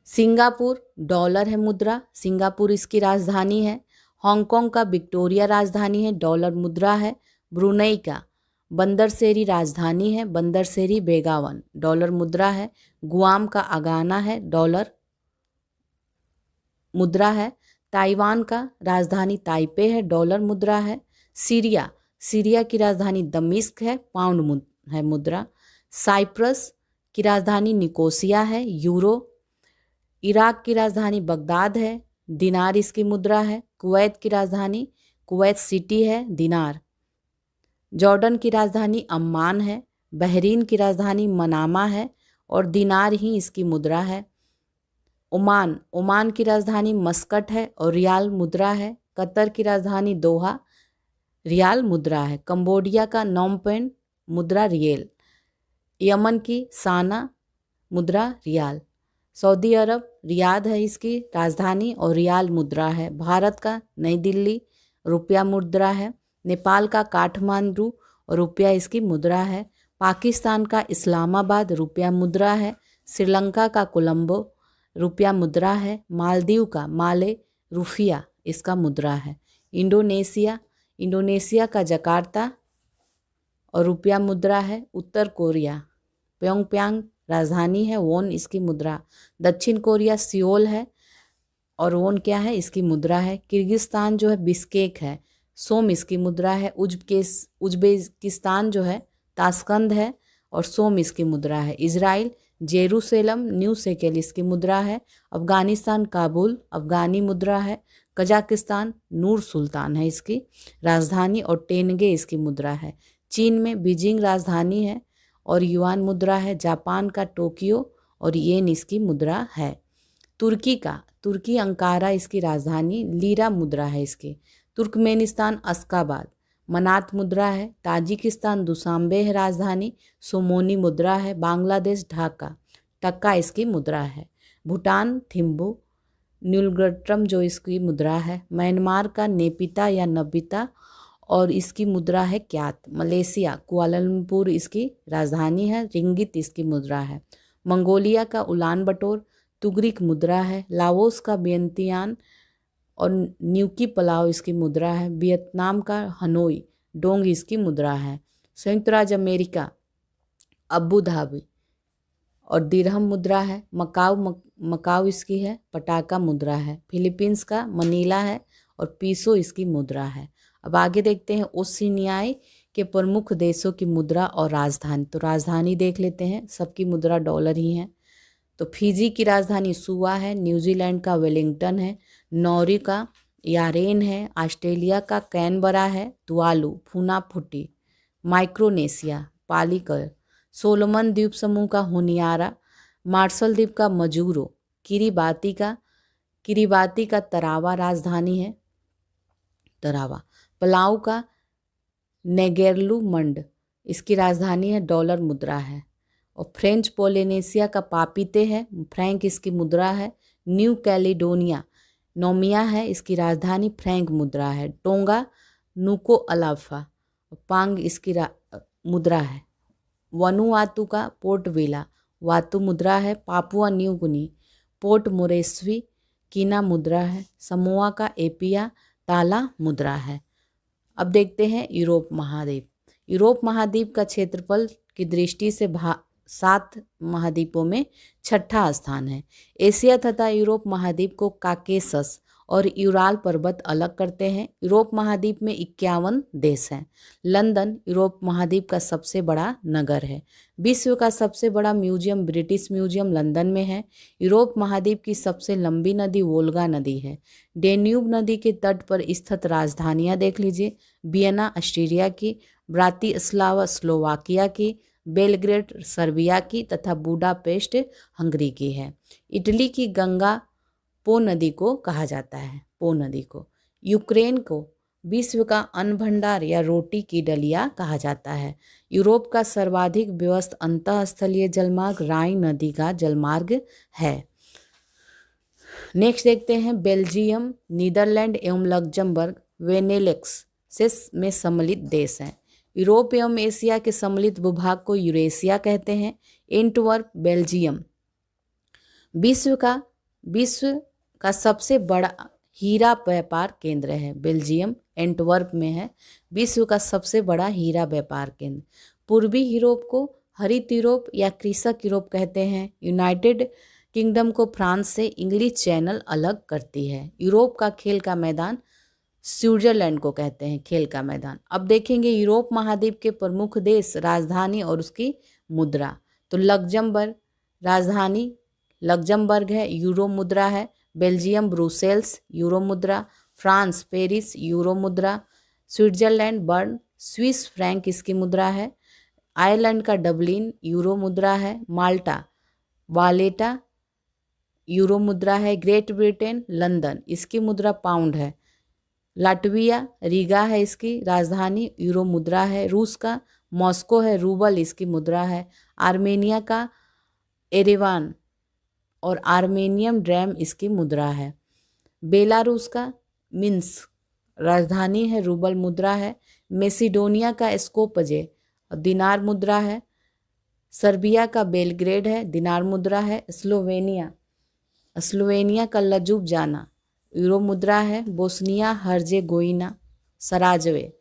सिंगापुर, डॉलर है मुद्रा, सिंगापुर इसकी राजधानी है। हांगकांग का विक्टोरिया राजधानी है, डॉलर मुद्रा है। ब्रुनई का बंदरसेरी राजधानी है, बंदरसेरी बेगावन, डॉलर मुद्रा है। गुआम का अगाना है, डॉलर मुद्रा है। ताइवान का राजधानी ताइपे है, डॉलर मुद्रा है। सीरिया की राजधानी दमिश्क है, पाउंड है मुद्रा। साइप्रस की राजधानी निकोसिया है, यूरो। इराक की राजधानी बगदाद है, दिनार इसकी मुद्रा है। कुवैत की राजधानी कुवैत सिटी है, दिनार। जॉर्डन की राजधानी अम्मान है। बहरीन की राजधानी मनामा है और दिनार ही इसकी मुद्रा है। ओमान की राजधानी मस्कट है और रियाल मुद्रा है। कतर की राजधानी दोहा, रियाल मुद्रा है। कंबोडिया का नॉम पेन, मुद्रा रियल। यमन की साना, मुद्रा रियाल। सऊदी अरब, रियाद है इसकी राजधानी और रियाल मुद्रा है। भारत का नई दिल्ली, रुपया मुद्रा है। नेपाल का काठमांडू और रुपया इसकी मुद्रा है। पाकिस्तान का इस्लामाबाद, रुपया मुद्रा है। श्रीलंका का कोलंबो, रुपया मुद्रा है। मालदीव का माले, रुफिया इसका मुद्रा है। इंडोनेशिया का जकार्ता और रुपया मुद्रा है। उत्तर कोरिया, प्योंगयांग राजधानी है, वोन इसकी मुद्रा। दक्षिण कोरिया सियोल है और वोन क्या है, इसकी मुद्रा है। किर्गिस्तान जो है बिस्केक है, सोम इसकी मुद्रा है। उज्बेकिस्तान जो है ताशकंद है और सोम इसकी मुद्रा है। इजराइल जेरूसलम, न्यू शेकेल इसकी मुद्रा है। अफगानिस्तान काबुल, अफगानी मुद्रा है। कजाकिस्तान नूर सुल्तान है इसकी राजधानी और टेनगे इसकी मुद्रा है। चीन में बीजिंग राजधानी है और युआन मुद्रा है। जापान का टोक्यो और येन इसकी मुद्रा है। तुर्की अंकारा इसकी राजधानी, लीरा मुद्रा है इसकी। तुर्कमेनिस्तान अश्काबाद, मनात मुद्रा है। ताजिकिस्तान दुशांबे है राजधानी, सोमोनी मुद्रा है। बांग्लादेश ढाका, टक्का इसकी मुद्रा है। भूटान थिम्बू, न्यूलगट्टम जो इसकी मुद्रा है। म्यांमार का नेपिता या नबिता और इसकी मुद्रा है क्यात। मलेशिया कुआलालंपुर इसकी राजधानी है, रिंगित इसकी मुद्रा है। मंगोलिया का उलान बटोर तुगरिक मुद्रा है। लाओस का वियंतियान और न्यूकी पलाव इसकी मुद्रा है। वियतनाम का हनोई डोंग इसकी मुद्रा है। संयुक्त राज्य अमेरिका अबू धाबी और दिरहम मुद्रा है। मकाऊ इसकी है, पटाका मुद्रा है। फिलीपींस का मनीला है और पीसो इसकी मुद्रा है। अब आगे देखते हैं ओशिनियाई के प्रमुख देशों की मुद्रा और राजधानी। तो राजधानी देख लेते हैं, सबकी मुद्रा डॉलर ही है। तो फिजी की राजधानी सुआ है। न्यूजीलैंड का वेलिंगटन है। नॉर्वे का यारेन है। ऑस्ट्रेलिया का कैनबरा है। तुवालू, फुनाफुटी। माइक्रोनेशिया पालिकर। सोलोमन द्वीप समूह का होनियारा। मार्शल द्वीप का मजूरो। किरीबाती का तरावा राजधानी है, तरावा। पलाऊ का नेगेरलू मंड इसकी राजधानी है, डॉलर मुद्रा है। और फ्रेंच पोलिनेशिया का पापीते है, फ्रैंक इसकी मुद्रा है। न्यू कैलिडोनिया नोमिया है, इसकी राजधानी, फ्रैंक मुद्रा है। टोंगा नुको अलाफा, पांग इसकी मुद्रा है। वनुवातु का पोर्ट विला वातु मुद्रा है। पापुआ न्यू गुनी पोर्ट मोरेस्वी कीना मुद्रा है। समोआ का एपिया ताला मुद्रा है। अब देखते हैं यूरोप महाद्वीप। यूरोप महाद्वीप का क्षेत्रफल की दृष्टि से 7 महाद्वीपों में छठा स्थान है। एशिया तथा यूरोप महाद्वीप को काकेसस और यूराल पर्वत अलग करते हैं। यूरोप महाद्वीप में 51 देश हैं। लंदन यूरोप महाद्वीप का सबसे बड़ा नगर है। विश्व का सबसे बड़ा म्यूजियम ब्रिटिश म्यूजियम लंदन में है। यूरोप महाद्वीप की सबसे लंबी नदी वोल्गा नदी है। डेन्यूब नदी के तट पर स्थित राजधानियां देख लीजिए। वियना ऑस्ट्रिया की, ब्रातिस्लावा स्लोवाकिया की, बेलग्रेड सर्बिया की तथा बुडापेस्ट हंगरी की है। इटली की गंगा पो नदी को कहा जाता है, पो नदी को। यूक्रेन को विश्व का अन्न भंडार या रोटी की डलिया कहा जाता है। यूरोप का सर्वाधिक व्यस्त अंतःस्थलीय जलमार्ग राइन नदी का जलमार्ग है। नेक्स्ट देखते हैं बेल्जियम, नीदरलैंड एवं लग्जमबर्ग वेनेलेक्स से में सम्मिलित देश हैं। यूरोप एवं एशिया के सम्मिलित भूभाग को यूरेशिया कहते हैं। एंटवर्प बेल्जियम विश्व का सबसे बड़ा हीरा व्यापार केंद्र है। बेल्जियम एंटवर्प में है विश्व का सबसे बड़ा हीरा व्यापार केंद्र। पूर्वी यूरोप को हरित यूरोप या कृषक यूरोप कहते हैं। यूनाइटेड किंगडम को फ्रांस से इंग्लिश चैनल अलग करती है। यूरोप का खेल का मैदान स्विट्जरलैंड को कहते हैं खेल का मैदान। अब देखेंगे यूरोप महाद्वीप के प्रमुख देश, राजधानी और उसकी मुद्रा। तो लग्जमबर्ग, राजधानी लग्जमबर्ग है, यूरो मुद्रा है। बेल्जियम ब्रुसेल्स, यूरो मुद्रा। फ्रांस पेरिस, यूरो मुद्रा। स्विट्जरलैंड बर्न, स्विस फ्रैंक इसकी मुद्रा है। आयरलैंड का डबलिन, यूरो मुद्रा है। माल्टा वालेटा, यूरो मुद्रा है। ग्रेट ब्रिटेन लंदन, इसकी मुद्रा पाउंड है। लाटविया रीगा है इसकी राजधानी, यूरो मुद्रा है। रूस का मॉस्को है, रूबल इसकी मुद्रा है। आर्मेनिया का एरेवान और आर्मेनियम ड्रैम इसकी मुद्रा है। बेलारूस का मिन्स्क राजधानी है, रूबल मुद्रा है। मेसिडोनिया का स्कोपजे दिनार मुद्रा है। सर्बिया का बेलग्रेड है, दिनार मुद्रा है। स्लोवेनिया का लजुब्जाना यूरो मुद्रा है। बोस्निया हर्जेगोइना सराजवे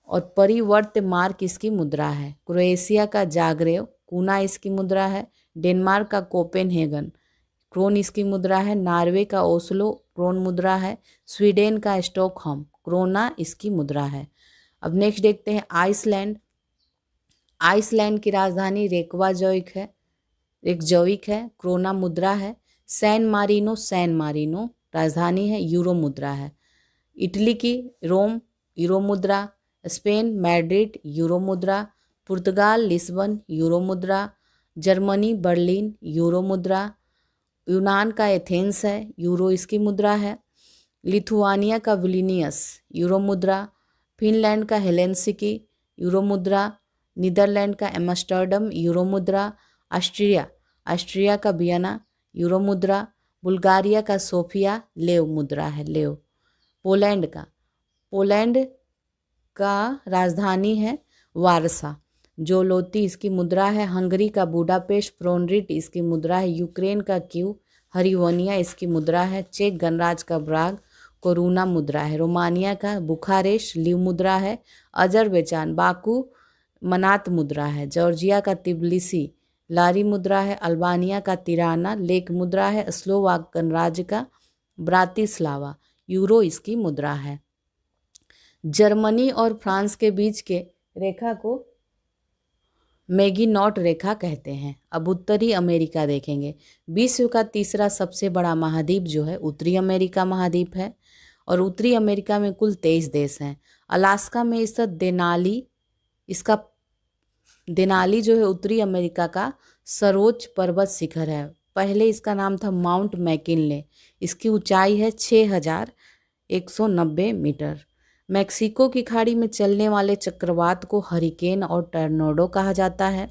और परिवर्त मार्क इसकी मुद्रा है। क्रोएशिया का जाग्रेव कूना इसकी मुद्रा है। डेनमार्क का कोपेनहेगन क्रोन इसकी मुद्रा है। नॉर्वे का ओस्लो क्रोन मुद्रा है। स्वीडन का स्टॉकहोम क्रोना इसकी मुद्रा है। अब नेक्स्ट देखते हैं आइसलैंड। आइसलैंड की राजधानी रेकवाजॉइक है, क्रोना मुद्रा है। सैन मारिनो राजधानी है, यूरो मुद्रा है। इटली की रोम यूरो मुद्रा। स्पेन मैड्रिड यूरो मुद्रा। पुर्तगाल लिस्बन यूरो मुद्रा। जर्मनी बर्लिन यूरो मुद्रा। यूनान का एथेंस है, यूरो इसकी मुद्रा है। लिथुआनिया का विलिनियस यूरो मुद्रा। फिनलैंड का हेलेंसिकी यूरो मुद्रा। नीदरलैंड का एम्स्टर्डम यूरो मुद्रा। ऑस्ट्रिया का वियना यूरो मुद्रा। बुल्गारिया का सोफिया लेव मुद्रा है, लेव। पोलैंड का राजधानी है वारसा, जोलोती इसकी मुद्रा है। हंगरी का बुडापेस्ट प्रोनरिट इसकी मुद्रा है। यूक्रेन का क्यू हरिवोनिया इसकी मुद्रा है। चेक गणराज्य का ब्राग कोरूना मुद्रा है। रोमानिया का बुखारेस्ट लीव मुद्रा है। अजरबैजान बाकू मनात मुद्रा है। जॉर्जिया का तिब्लिसी लारी मुद्रा है। अल्बानिया का तिराना लेक मुद्रा है। स्लोवाक गणराज्य का ब्रातिस्लावा यूरो इसकी मुद्रा है। जर्मनी और फ्रांस के बीच के रेखा को मैगिनॉट रेखा कहते हैं। अब उत्तरी अमेरिका देखेंगे। विश्व का तीसरा सबसे बड़ा महाद्वीप जो है उत्तरी अमेरिका महाद्वीप है और उत्तरी अमेरिका में कुल 23 देश हैं। अलास्का में देनाली जो है उत्तरी अमेरिका का सर्वोच्च पर्वत शिखर है। पहले इसका नाम था माउंट मैकिनले। इसकी ऊंचाई है 6190 मीटर। मैक्सिको की खाड़ी में चलने वाले चक्रवात को हरिकेन और टर्नेडो कहा जाता है।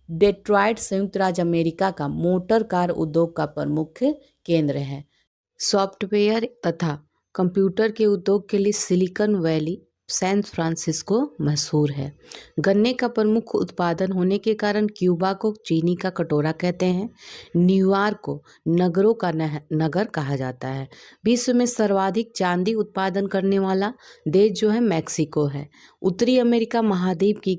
डेट्रॉयट संयुक्त राज्य अमेरिका का मोटर कार उद्योग का प्रमुख केंद्र है। सॉफ्टवेयर तथा कंप्यूटर के उद्योग के लिए सिलिकॉन वैली सैन फ्रांसिस्को मशहूर है। गन्ने का प्रमुख उत्पादन होने के कारण क्यूबा को चीनी का कटोरा कहते हैं। न्यूयॉर्क को नगरों का नगर कहा जाता है। विश्व में सर्वाधिक चांदी उत्पादन करने वाला देश जो है मैक्सिको है। उत्तरी अमेरिका महाद्वीप की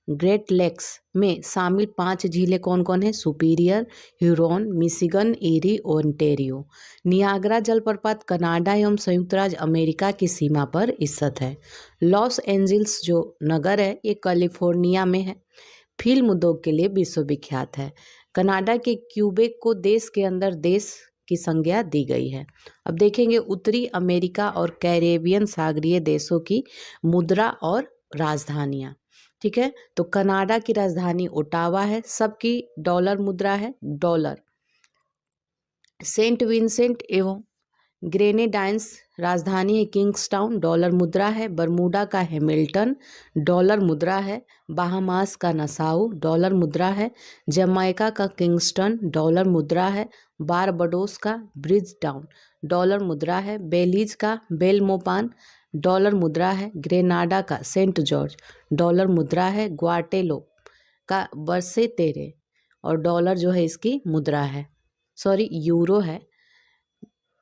ग्रेट लेक्स में शामिल 5 झीलें कौन कौन है? सुपीरियर, ह्यूरॉन, मिशिगन, एरी, ओंटारियो। नियाग्रा जलप्रपात कनाडा एवं संयुक्त राज्य अमेरिका की सीमा पर स्थित है। लॉस एंजल्स जो नगर है ये कैलिफोर्निया में है। फिल्म उद्योग के लिए विश्वविख्यात है। कनाडा के क्यूबेक को देश के अंदर देश की संज्ञा दी गई है। अब देखेंगे उत्तरी अमेरिका और कैरेबियन सागरीय देशों की मुद्रा और राजधानियाँ। ठीक है, तो कनाडा की राजधानी ओटावा है, सबकी डॉलर मुद्रा है डॉलर। सेंट विंसेंट एवं ग्रेनेडाइंस राजधानी है किंग्सटाउन, डॉलर मुद्रा है। बरमूडा का हैमिल्टन, डॉलर मुद्रा है। बाहामास का नसाउ, डॉलर मुद्रा है। जमैका का किंगस्टन, डॉलर मुद्रा है। बारबडोस का ब्रिजटाउन, डॉलर मुद्रा है। बेलीज का बेलमोपान, डॉलर मुद्रा है। ग्रेनाडा का सेंट जॉर्ज, डॉलर मुद्रा है। ग्वाटेलोप का बरसे तेरे, और डॉलर जो है इसकी मुद्रा है, सॉरी यूरो है।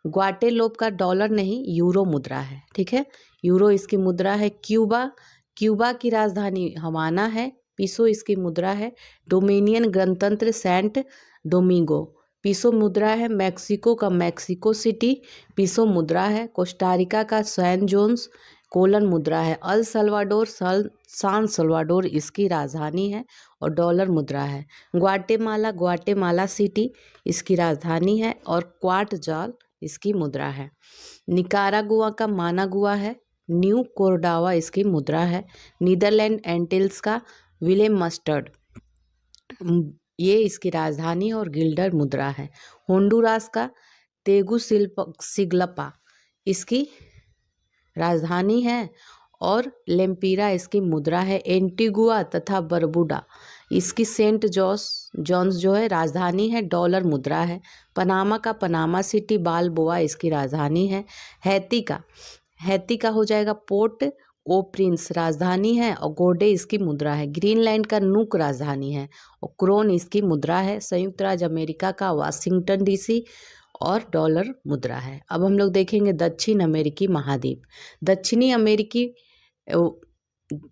ग्वाटेलोप का डॉलर नहीं यूरो मुद्रा है, ठीक है, यूरो इसकी मुद्रा है। क्यूबा की राजधानी हवाना है, पीसो इसकी मुद्रा है। डोमिनियन गणतंत्र सेंट डोमिंगो, पीसो मुद्रा है। मैक्सिको का मैक्सिको सिटी, पीसो मुद्रा है। कोस्टारिका का सैन जोन्स, कोलन मुद्रा है। अल सल्वाडोर सान सल्वाडोर इसकी राजधानी है और डॉलर मुद्रा है। ग्वाटेमाला सिटी इसकी राजधानी है और क्वाट जाल इसकी मुद्रा है। निकारागुआ का मानागुआ है। न्यू कोरडावा इसकी मुद्रा है। नीदरलैंड एंटिल्स का विलेम मस्टर्ड, ये इसकी राजधानी है और गिल्डर मुद्रा है। होंडुरास का तेगुसिगलपा इसकी राजधानी है और लेम्पीरा इसकी मुद्रा है। एंटीगुआ तथा बरबुडा इसकी सेंट जॉन्स जो है राजधानी है, डॉलर मुद्रा है। पनामा का पनामा सिटी बालबोआ इसकी राजधानी है। हैती का हो जाएगा पोर्ट ओ प्रिंस राजधानी है और गोडे इसकी मुद्रा है। ग्रीनलैंड का नूक राजधानी है और क्रोन इसकी मुद्रा है। संयुक्त राज्य अमेरिका का वाशिंगटन डीसी और डॉलर मुद्रा है। अब हम लोग देखेंगे दक्षिण अमेरिकी महाद्वीप।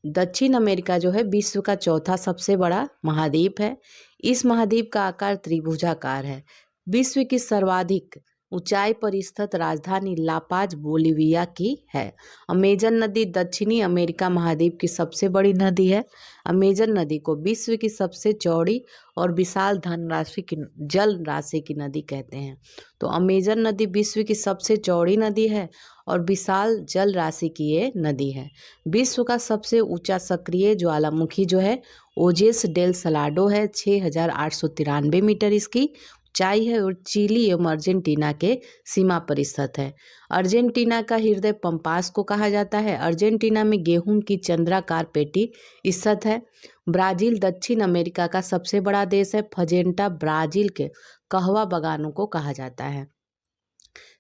दक्षिण अमेरिका जो है विश्व का चौथा सबसे बड़ा महाद्वीप है। इस महाद्वीप का आकार त्रिभुजाकार है। विश्व की सर्वाधिक ऊंचाई पर स्थित राजधानी लापाज बोलिविया की है। अमेजन नदी दक्षिणी अमेरिका महाद्वीप की सबसे बड़ी नदी है। अमेजन नदी को विश्व की सबसे चौड़ी और विशाल जल राशि की नदी कहते हैं। तो अमेजन नदी विश्व की सबसे चौड़ी नदी है और विशाल जल राशि की ये नदी है। विश्व का सबसे ऊंचा सक्रिय ज्वालामुखी जो है ओजेस डेल सलाडो है, 6,893 मीटर इसकी ऊंचाई है और चिली एवं अर्जेंटीना के सीमा पर स्थित है। अर्जेंटीना का हृदय पंपास को कहा जाता है। अर्जेंटीना में गेहूं की चंद्राकार पेटी स्थित है। ब्राजील दक्षिण अमेरिका का सबसे बड़ा देश है। फजेंटा ब्राजील के कहवा बागानों को कहा जाता है।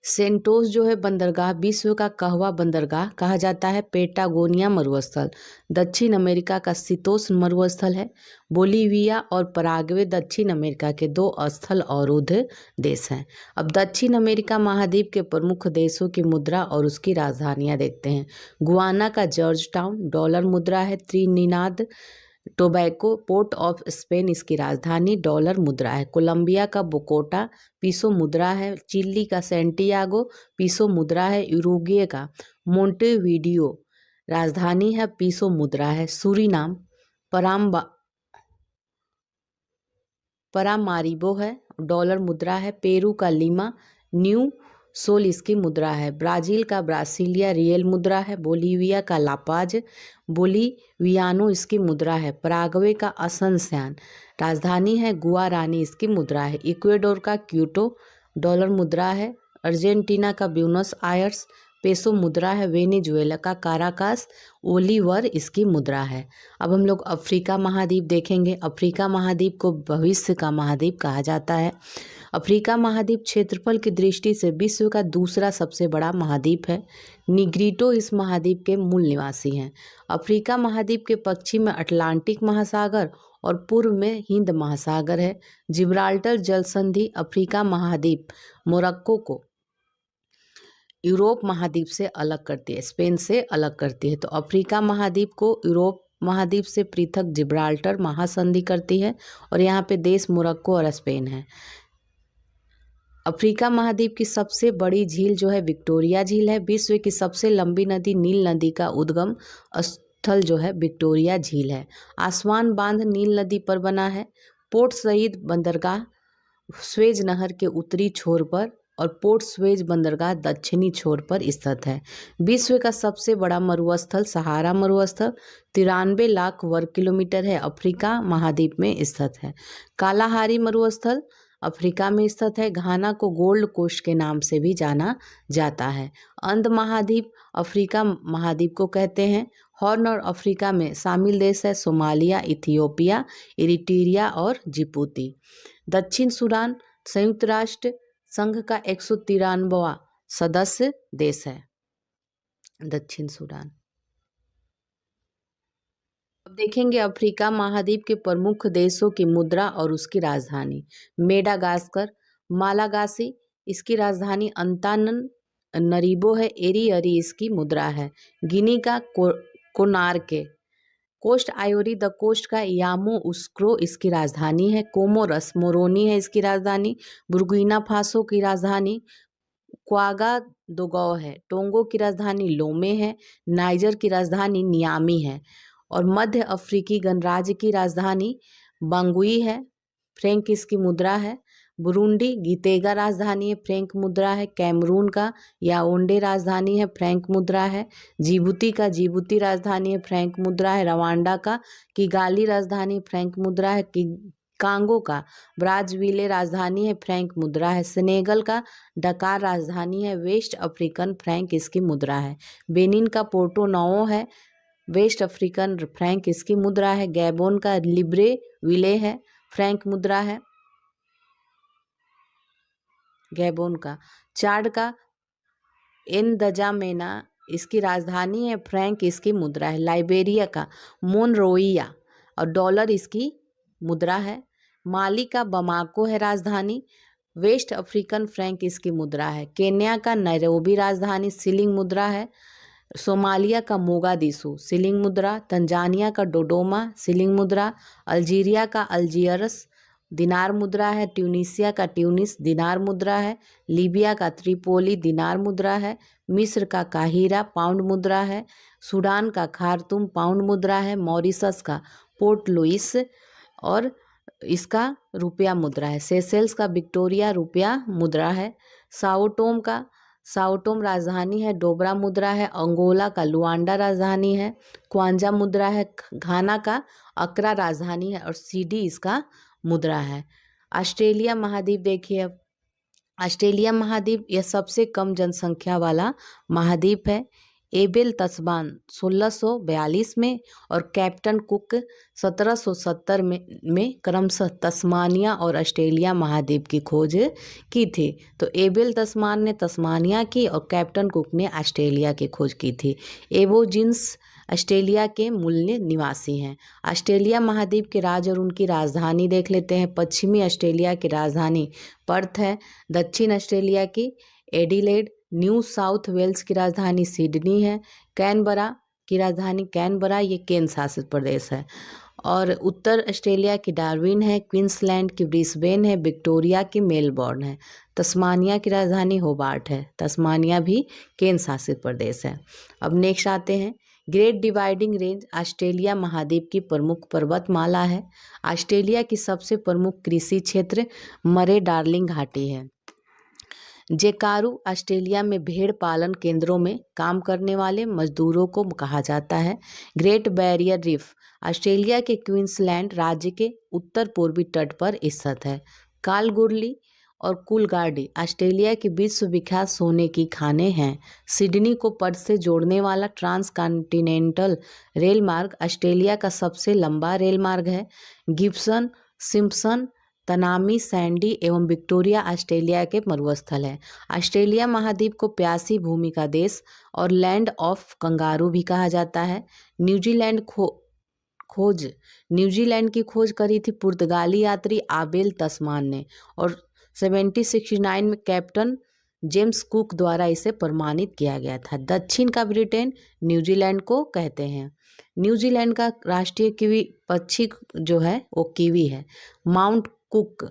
सेंटोस जो है बंदरगाह विश्व का कहवा बंदरगाह कहा जाता है। पेटागोनिया मरुस्थल दक्षिण अमेरिका का शीतोष्ण मरुस्थल है। बोलीविया और पराग्वे दक्षिण अमेरिका के 2 स्थल अवरुद्ध देश हैं। अब दक्षिण अमेरिका महाद्वीप के प्रमुख देशों की मुद्रा और उसकी राजधानियां देखते हैं। गुआना का जॉर्ज टाउन, डॉलर मुद्रा है। Trinidad tobacco port of Spain इसकी राजधानी, डॉलर मुद्रा है। कोलंबिया का बोकोटा पीसो मुद्रा है। चिली का सैंटियागो पीसो मुद्रा है। यूरुग्वे का मोंटेवीडियो राजधानी है, पीसो मुद्रा है। सूरीनाम परामारिबो है, डॉलर मुद्रा है। पेरू का लीमा न्यू सोल इसकी मुद्रा है। ब्राजील का ब्रासिलिया रियल मुद्रा है। बोलीविया का लापाज बोलीवियानो इसकी मुद्रा है। पराग्वे का असनस्यान राजधानी है। गुआरानी इसकी मुद्रा है। इक्वेडोर का क्यूटो डॉलर मुद्रा है। अर्जेंटीना का ब्यूनस आयर्स पेसो मुद्रा है। वेनेजुएला का काराकास ओलिवर इसकी मुद्रा है। अब हम लोग अफ्रीका महाद्वीप देखेंगे। अफ्रीका महाद्वीप को भविष्य का महाद्वीप कहा जाता है। अफ्रीका महाद्वीप क्षेत्रफल की दृष्टि से विश्व का दूसरा सबसे बड़ा महाद्वीप है। निग्रिटो इस महाद्वीप के मूल निवासी हैं। अफ्रीका महाद्वीप के पश्चिम में अटलांटिक महासागर और पूर्व में हिंद महासागर है। जिब्राल्टर जल संधि अफ्रीका महाद्वीप मोरक्को को यूरोप महाद्वीप से अलग करती है, स्पेन से अलग करती है। तो अफ्रीका महाद्वीप को यूरोप महाद्वीप से पृथक जिब्राल्टर महासंधि करती है और यहाँ पे देश मोरक्को और स्पेन है। अफ्रीका महाद्वीप की सबसे बड़ी झील जो है विक्टोरिया झील है। विश्व की सबसे लंबी नदी नील नदी का उद्गम स्थल जो है विक्टोरिया झील है। आसवान बांध नील नदी पर बना है। पोर्ट सईद बंदरगाह स्वेज नहर के उत्तरी छोर पर और पोर्ट स्वेज बंदरगाह दक्षिणी छोर पर स्थित है। विश्व का सबसे बड़ा मरुस्थल सहारा मरुस्थल 93 लाख वर्ग किलोमीटर है, अफ्रीका महाद्वीप में स्थित है। कालाहारी मरुस्थल अफ्रीका में स्थित है। घाना को गोल्ड कोस्ट के नाम से भी जाना जाता है। अंध महाद्वीप अफ्रीका महाद्वीप को कहते हैं। हॉर्न और अफ्रीका में शामिल देश है सोमालिया, इथियोपिया, इरिट्रिया और जिबूती। दक्षिण सूडान संयुक्त राष्ट्र संघ का 193वां सदस्य देश है। दक्षिण सूडान। अब देखेंगे अफ्रीका महाद्वीप के प्रमुख देशों की मुद्रा और उसकी राजधानी। मेडागास्कर, मालागासी इसकी राजधानी अंताननरीबो है। एरी इसकी मुद्रा है। गिनी का कोनार्के। कोस्ट आइवरी द कोस्ट का यामोउस्क्रो इसकी राजधानी है। कोमोरस मोरोनी है इसकी राजधानी। बुर्किना फासो की राजधानी क्वागादोगो है। टोंगो की राजधानी लोमे है। नाइजर की राजधानी नियामी है। और मध्य अफ्रीकी गणराज्य की राजधानी बांगुई है। फ्रैंक इसकी मुद्रा है। बुरुंडी गीतेगा राजधानी है, फ्रैंक मुद्रा है। कैमरून का याओंडे राजधानी है, फ्रैंक मुद्रा है। जिबूती का जिबूती राजधानी है, फ्रैंक मुद्रा है। रवांडा का किगाली राजधानी फ्रैंक मुद्रा है। कांगो का ब्राज़विले राजधानी है, फ्रैंक मुद्रा है। सेनेगल का डकार राजधानी है। वेस्ट अफ्रीकन फ्रैंक इसकी मुद्रा है। बेनिन का पोर्टो नोवो है, वेस्ट अफ्रीकन फ्रैंक इसकी मुद्रा है। गैबोन का लिब्रे विले है, फ्रैंक मुद्रा है। गैबोन का चाड का एनदजामेना इसकी राजधानी है, फ्रैंक इसकी मुद्रा है। लाइबेरिया का मोनरोइया और डॉलर इसकी मुद्रा है। माली का बमाको है राजधानी, वेस्ट अफ्रीकन फ्रैंक इसकी मुद्रा है। केन्या का नैरोबी राजधानी शिलिंग मुद्रा है। सोमालिया का मोगादिशु शिलिंग मुद्रा। तंजानिया का डोडोमा शिलिंग मुद्रा। अल्जीरिया का अल्जियर्स दिनार मुद्रा है। ट्यूनीसिया का ट्यूनिस दिनार मुद्रा है। लीबिया का त्रिपोली दिनार मुद्रा है। मिस्र का काहिरा पाउंड मुद्रा है। सूडान का खार्तूम पाउंड मुद्रा है। मॉरिशस का पोर्ट लुइस और इसका रुपया मुद्रा है। सेशेल्स का विक्टोरिया रुपया मुद्रा है। साओटोम का साओटोम राजधानी है, डोबरा मुद्रा है। अंगोला का लुआंडा राजधानी है, क्वांजा मुद्रा है। घाना का अक्रा राजधानी है और सीडी इसका मुद्रा है। ऑस्ट्रेलिया महाद्वीप देखिए अब। ऑस्ट्रेलिया महाद्वीप यह सबसे कम जनसंख्या वाला महाद्वीप है। एबेल तस्मान 1642 में और कैप्टन कुक 1770 में क्रमशः तस्मानिया और ऑस्ट्रेलिया महाद्वीप की खोज की थी। तो एबेल तस्मान ने तस्मानिया की और कैप्टन कुक ने ऑस्ट्रेलिया की खोज की थी। एबोजिन्स ऑस्ट्रेलिया के मूल निवासी हैं। ऑस्ट्रेलिया महाद्वीप के राज्य और उनकी राजधानी देख लेते हैं। पश्चिमी ऑस्ट्रेलिया की राजधानी पर्थ है। दक्षिण ऑस्ट्रेलिया की एडिलेड। न्यू साउथ वेल्स की राजधानी सिडनी है। कैनबरा की राजधानी कैनबरा, ये केंद्र शासित प्रदेश है। और उत्तर ऑस्ट्रेलिया की डार्विन है। क्वींसलैंड की ब्रिस्बेन है। विक्टोरिया की मेलबोर्न है। तस्मानिया की राजधानी होबार्ट है। तस्मानिया भी केंद्र शासित प्रदेश है। अब नेक्स्ट आते हैं। ग्रेट डिवाइडिंग रेंज ऑस्ट्रेलिया महाद्वीप की प्रमुख पर्वतमाला है। ऑस्ट्रेलिया की सबसे प्रमुख कृषि क्षेत्र मरे डार्लिंग घाटी है। जेकारू ऑस्ट्रेलिया में भेड़ पालन केंद्रों में काम करने वाले मजदूरों को कहा जाता है। ग्रेट बैरियर रीफ ऑस्ट्रेलिया के क्वींसलैंड राज्य के उत्तर पूर्वी तट पर स्थित है। कालगुरली और कूलगार्डी ऑस्ट्रेलिया के विश्व विख्यात सोने की खानें हैं। सिडनी को पर्थ से जोड़ने वाला ट्रांस कॉन्टिनेंटल रेल मार्ग ऑस्ट्रेलिया का सबसे लंबा रेल मार्ग है। गिब्सन, सिम्पसन, तनामी, सैंडी एवं विक्टोरिया ऑस्ट्रेलिया के मरुस्थल है। ऑस्ट्रेलिया महाद्वीप को प्यासी भूमि का देश और लैंड ऑफ कंगारू भी कहा जाता है। न्यूजीलैंड की खोज करी थी पुर्तगाली यात्री आबेल तस्मान ने और 1769 में कैप्टन जेम्स कुक द्वारा इसे प्रमाणित किया गया था। दक्षिण का ब्रिटेन न्यूजीलैंड को कहते हैं। न्यूजीलैंड का राष्ट्रीय कीवी पक्षी जो है वो कीवी है। माउंट कुक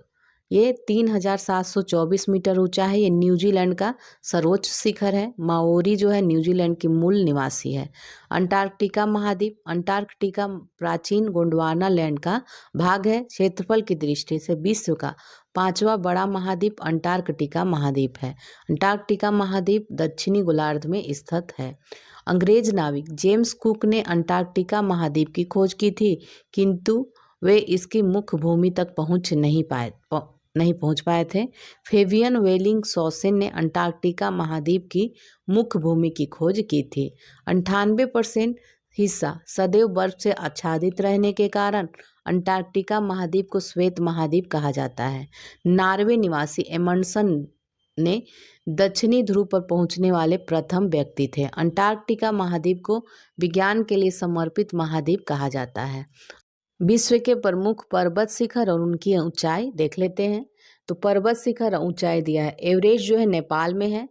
ये 3724 मीटर ऊंचा है। ये न्यूजीलैंड का सर्वोच्च शिखर है। माओरी जो है न्यूजीलैंड की मूल निवासी है। अंटार्कटिका महाद्वीप अंटार्कटिका प्राचीन गोंडवाना लैंड का भाग है। क्षेत्रफल की दृष्टि से विश्व का 5वां बड़ा महाद्वीप अंटार्कटिका महाद्वीप है। अंटार्कटिका महाद्वीप दक्षिणी गोलार्ध में स्थित है। अंग्रेज नाविक जेम्स कुक ने अंटार्कटिका महाद्वीप की खोज की थी, किंतु वे इसकी मुख्य भूमि तक पहुंच नहीं नहीं पहुंच पाए थे। फेबियन वेलिंगसॉसन ने अंटार्कटिका महाद्वीप की मुख्य भूमि की खोज की थी। 98% हिस्सा सदैव बर्फ से आच्छादित रहने के कारण अंटार्कटिका महाद्वीप को श्वेत महाद्वीप कहा जाता है। नॉर्वे निवासी एमंडसन ने दक्षिणी ध्रुव पर पहुंचने वाले प्रथम व्यक्ति थे। अंटार्कटिका महाद्वीप को विज्ञान के लिए समर्पित महाद्वीप कहा जाता है। विश्व के प्रमुख पर्वत शिखर और उनकी ऊंचाई देख लेते हैं। तो पर्वत शिखर ऊंचाई दिया है। एवरेस्ट जो है नेपाल में है,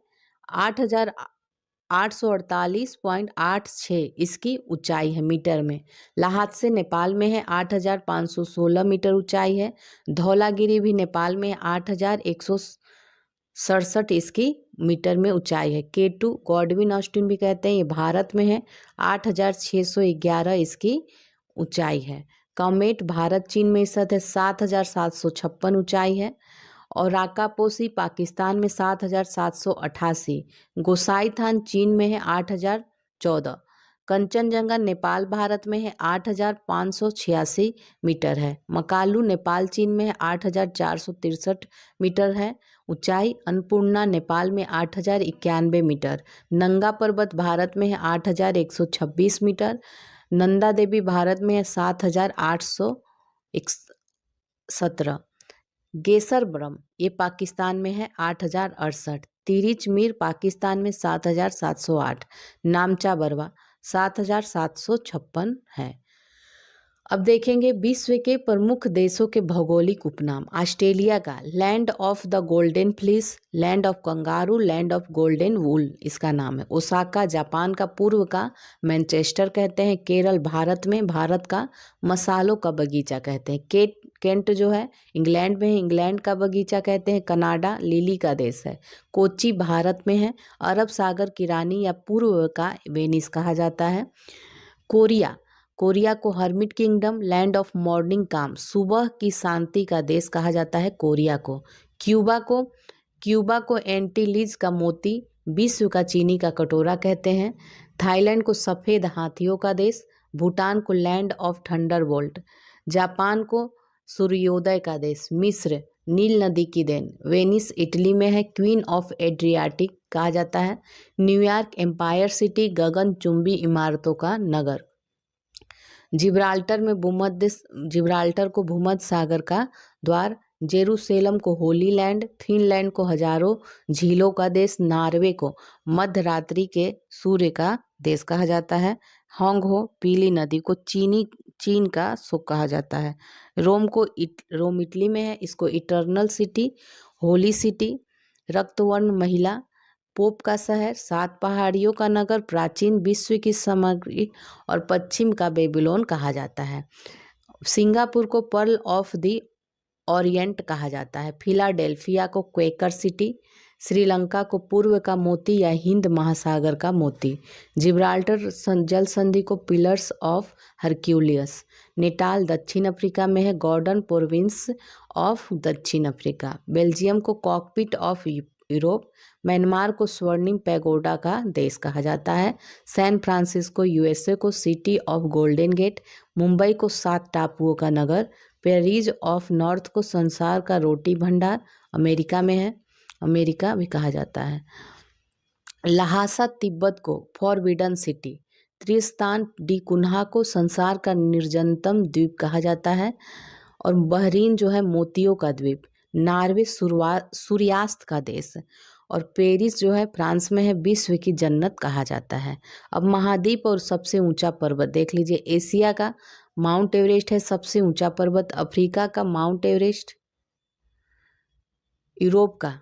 8,848.86 इसकी ऊंचाई है मीटर में। ल्हासा नेपाल में है, 8,516 मीटर ऊंचाई है। धौलागिरी भी नेपाल में है, 8,167 इसकी मीटर में ऊंचाई है। K2 गॉडविन ऑस्टिन भी कहते हैं, ये भारत में है, 8,611 इसकी ऊंचाई है। कॉमेट भारत चीन में स्थित है, 7,756 ऊंचाई है। और राकापोसी पाकिस्तान में 7,788। गोसाईथान चीन में है, 8,014। कंचनजंगा नेपाल भारत में है, 8,586 मीटर है। मकालू नेपाल चीन में है, 8,463 मीटर है ऊंचाई। अन्नपूर्णा नेपाल में 8,091 मीटर। नंगा पर्वत भारत में है, 8,126 मीटर। नंदा देवी भारत में है, 7,817। गेसर ब्रह्म ये पाकिस्तान में है, 8,068। तिरिच मीर पाकिस्तान में 7,708। नामचा बरवा 7,756 है। अब देखेंगे विश्व के प्रमुख देशों के भौगोलिक उपनाम। ऑस्ट्रेलिया का land of the golden fleece, land of kangaroo, land of golden wool इसका नाम है। ओसाका जापान का पूर्व का मैनचेस्टर कहते हैं। केरल भारत में भारत का मसालों का बगीचा कहते हैं। केंट जो है इंग्लैंड में है, इंग्लैंड का बगीचा कहते हैं। कनाडा लिली का देश है। कोची भारत में है। अरब सागर की रानी या पूर्व का वेनिस कहा जाता है। कोरिया को hermit kingdom, land of morning काम, सुबह की शांति का देश कहा जाता है कोरिया को। क्यूबा को एंटीलीज का मोती, विश्व का चीनी का कटोरा कहते हैं। थाईलैंड को सफ़ेद हाथियों का देश। भूटान को लैंड ऑफ थंडरबोल्ट। जापान को सूर्योदय का देश। मिस्र नील नदी की देन। वेनिस इटली में है, क्वीन ऑफ एड्रियाटिक कहा जाता है। न्यूयॉर्क एम्पायर सिटी, गगनचुंबी इमारतों का नगर। जिब्राल्टर को भूमध्य सागर का द्वार। जेरूसलम को होली लैंड। फिनलैंड को हजारों झीलों का देश। नॉर्वे को मध्य रात्रि के सूर्य का देश कहा जाता है। होंगहो पीली नदी को चीन का सुख कहा जाता है। रोम इटली में है, इसको इटर्नल सिटी, होली सिटी। रक्तवर्ण महिला, पोप का शहर, 7 पहाड़ियों का नगर, प्राचीन विश्व की सामग्री और पश्चिम का बेबीलोन कहा जाता है। सिंगापुर को पर्ल ऑफ द ओरिएंट कहा जाता है। फिलाडेल्फिया को क्वेकर सिटी। श्रीलंका को पूर्व का मोती या हिंद महासागर का मोती। जिब्राल्टर जल संधि को पिलर्स ऑफ हरक्यूलियस। नेटाल दक्षिण अफ्रीका में है, गॉर्डन प्रोविंस ऑफ दक्षिण अफ्रीका। बेल्जियम को कॉकपिट ऑफ यूरोप। म्यांमार को स्वर्णिम पैगोडा का देश कहा जाता है। सैन फ्रांसिस्को यूएसए को city of golden gate. Mumbai को 7 टापुओं का नगर। पेरिस ऑफ नॉर्थ को संसार का रोटी भंडार अमेरिका में है, अमेरिका भी कहा जाता है। ल्हासा तिब्बत को forbidden city. Tristan D Cunha को संसार का निर्जनतम द्वीप कहा जाता है। और बहरीन जो है मोतियों का द्वीप। नॉर्वे सूर्यास्त का देश। और पेरिस जो है फ्रांस में है, विश्व की जन्नत कहा जाता है। अब महाद्वीप और सबसे ऊंचा पर्वत देख लीजिए। एशिया का माउंट एवरेस्ट है सबसे ऊंचा पर्वत। अफ्रीका का माउंट एवरेस्ट। यूरोप का,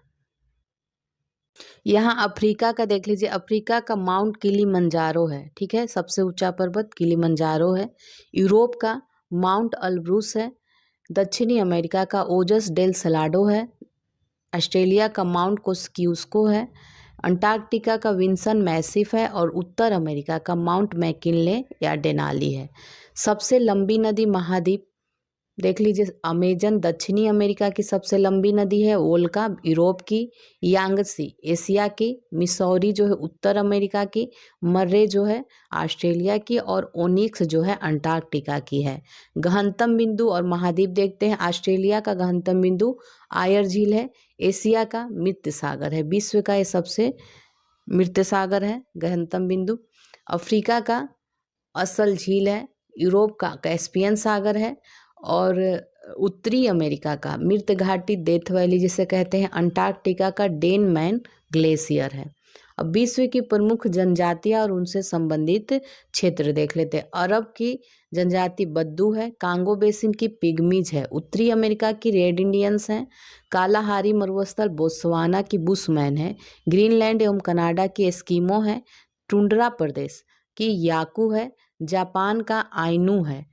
यहाँ अफ्रीका का देख लीजिए, अफ्रीका का माउंट किलिमंजारो है, ठीक है, सबसे ऊंचा पर्वत किलिमंजारो है। यूरोप का माउंट अल्ब्रूस है। दक्षिणी अमेरिका का ओजस डेल सलाडो है। ऑस्ट्रेलिया का माउंट कोस्कियुस्को है। अंटार्कटिका का विंसन मैसिफ है। और उत्तर अमेरिका का माउंट मैकिनले या डेनाली है। सबसे लंबी नदी महाद्वीप देख लीजिए, अमेजन दक्षिणी अमेरिका की सबसे लंबी नदी है, वोल्गा यूरोप की, यांगसी एशिया की, मिसौरी जो है उत्तर अमेरिका की, मर्रे जो है ऑस्ट्रेलिया की और ओनिक्स जो है अंटार्कटिका की है। गहनतम बिंदु और महाद्वीप देखते हैं। ऑस्ट्रेलिया का गहनतम बिंदु आयर झील है। एशिया का मृत सागर है। विश्व का ये सबसे मृत सागर है गहनतम बिंदु। अफ्रीका का असल झील है। यूरोप का कैस्पियन सागर है। और उत्तरी अमेरिका का मृत घाटी डेथ वैली जिसे कहते हैं। अंटार्कटिका का डेनमैन ग्लेशियर है। अब विश्व की प्रमुख जनजातियां और उनसे संबंधित क्षेत्र देख लेते हैं। अरब की जनजाति बद्दू है। कांगो बेसिन की पिग्मीज है। उत्तरी अमेरिका की रेड इंडियंस हैं। कालाहारी मरुस्थल बोत्सवाना की बुशमैन है। ग्रीनलैंड एवं कनाडा की एस्किमो है। टुंड्रा प्रदेश की याकू है। जापान का आइनू है।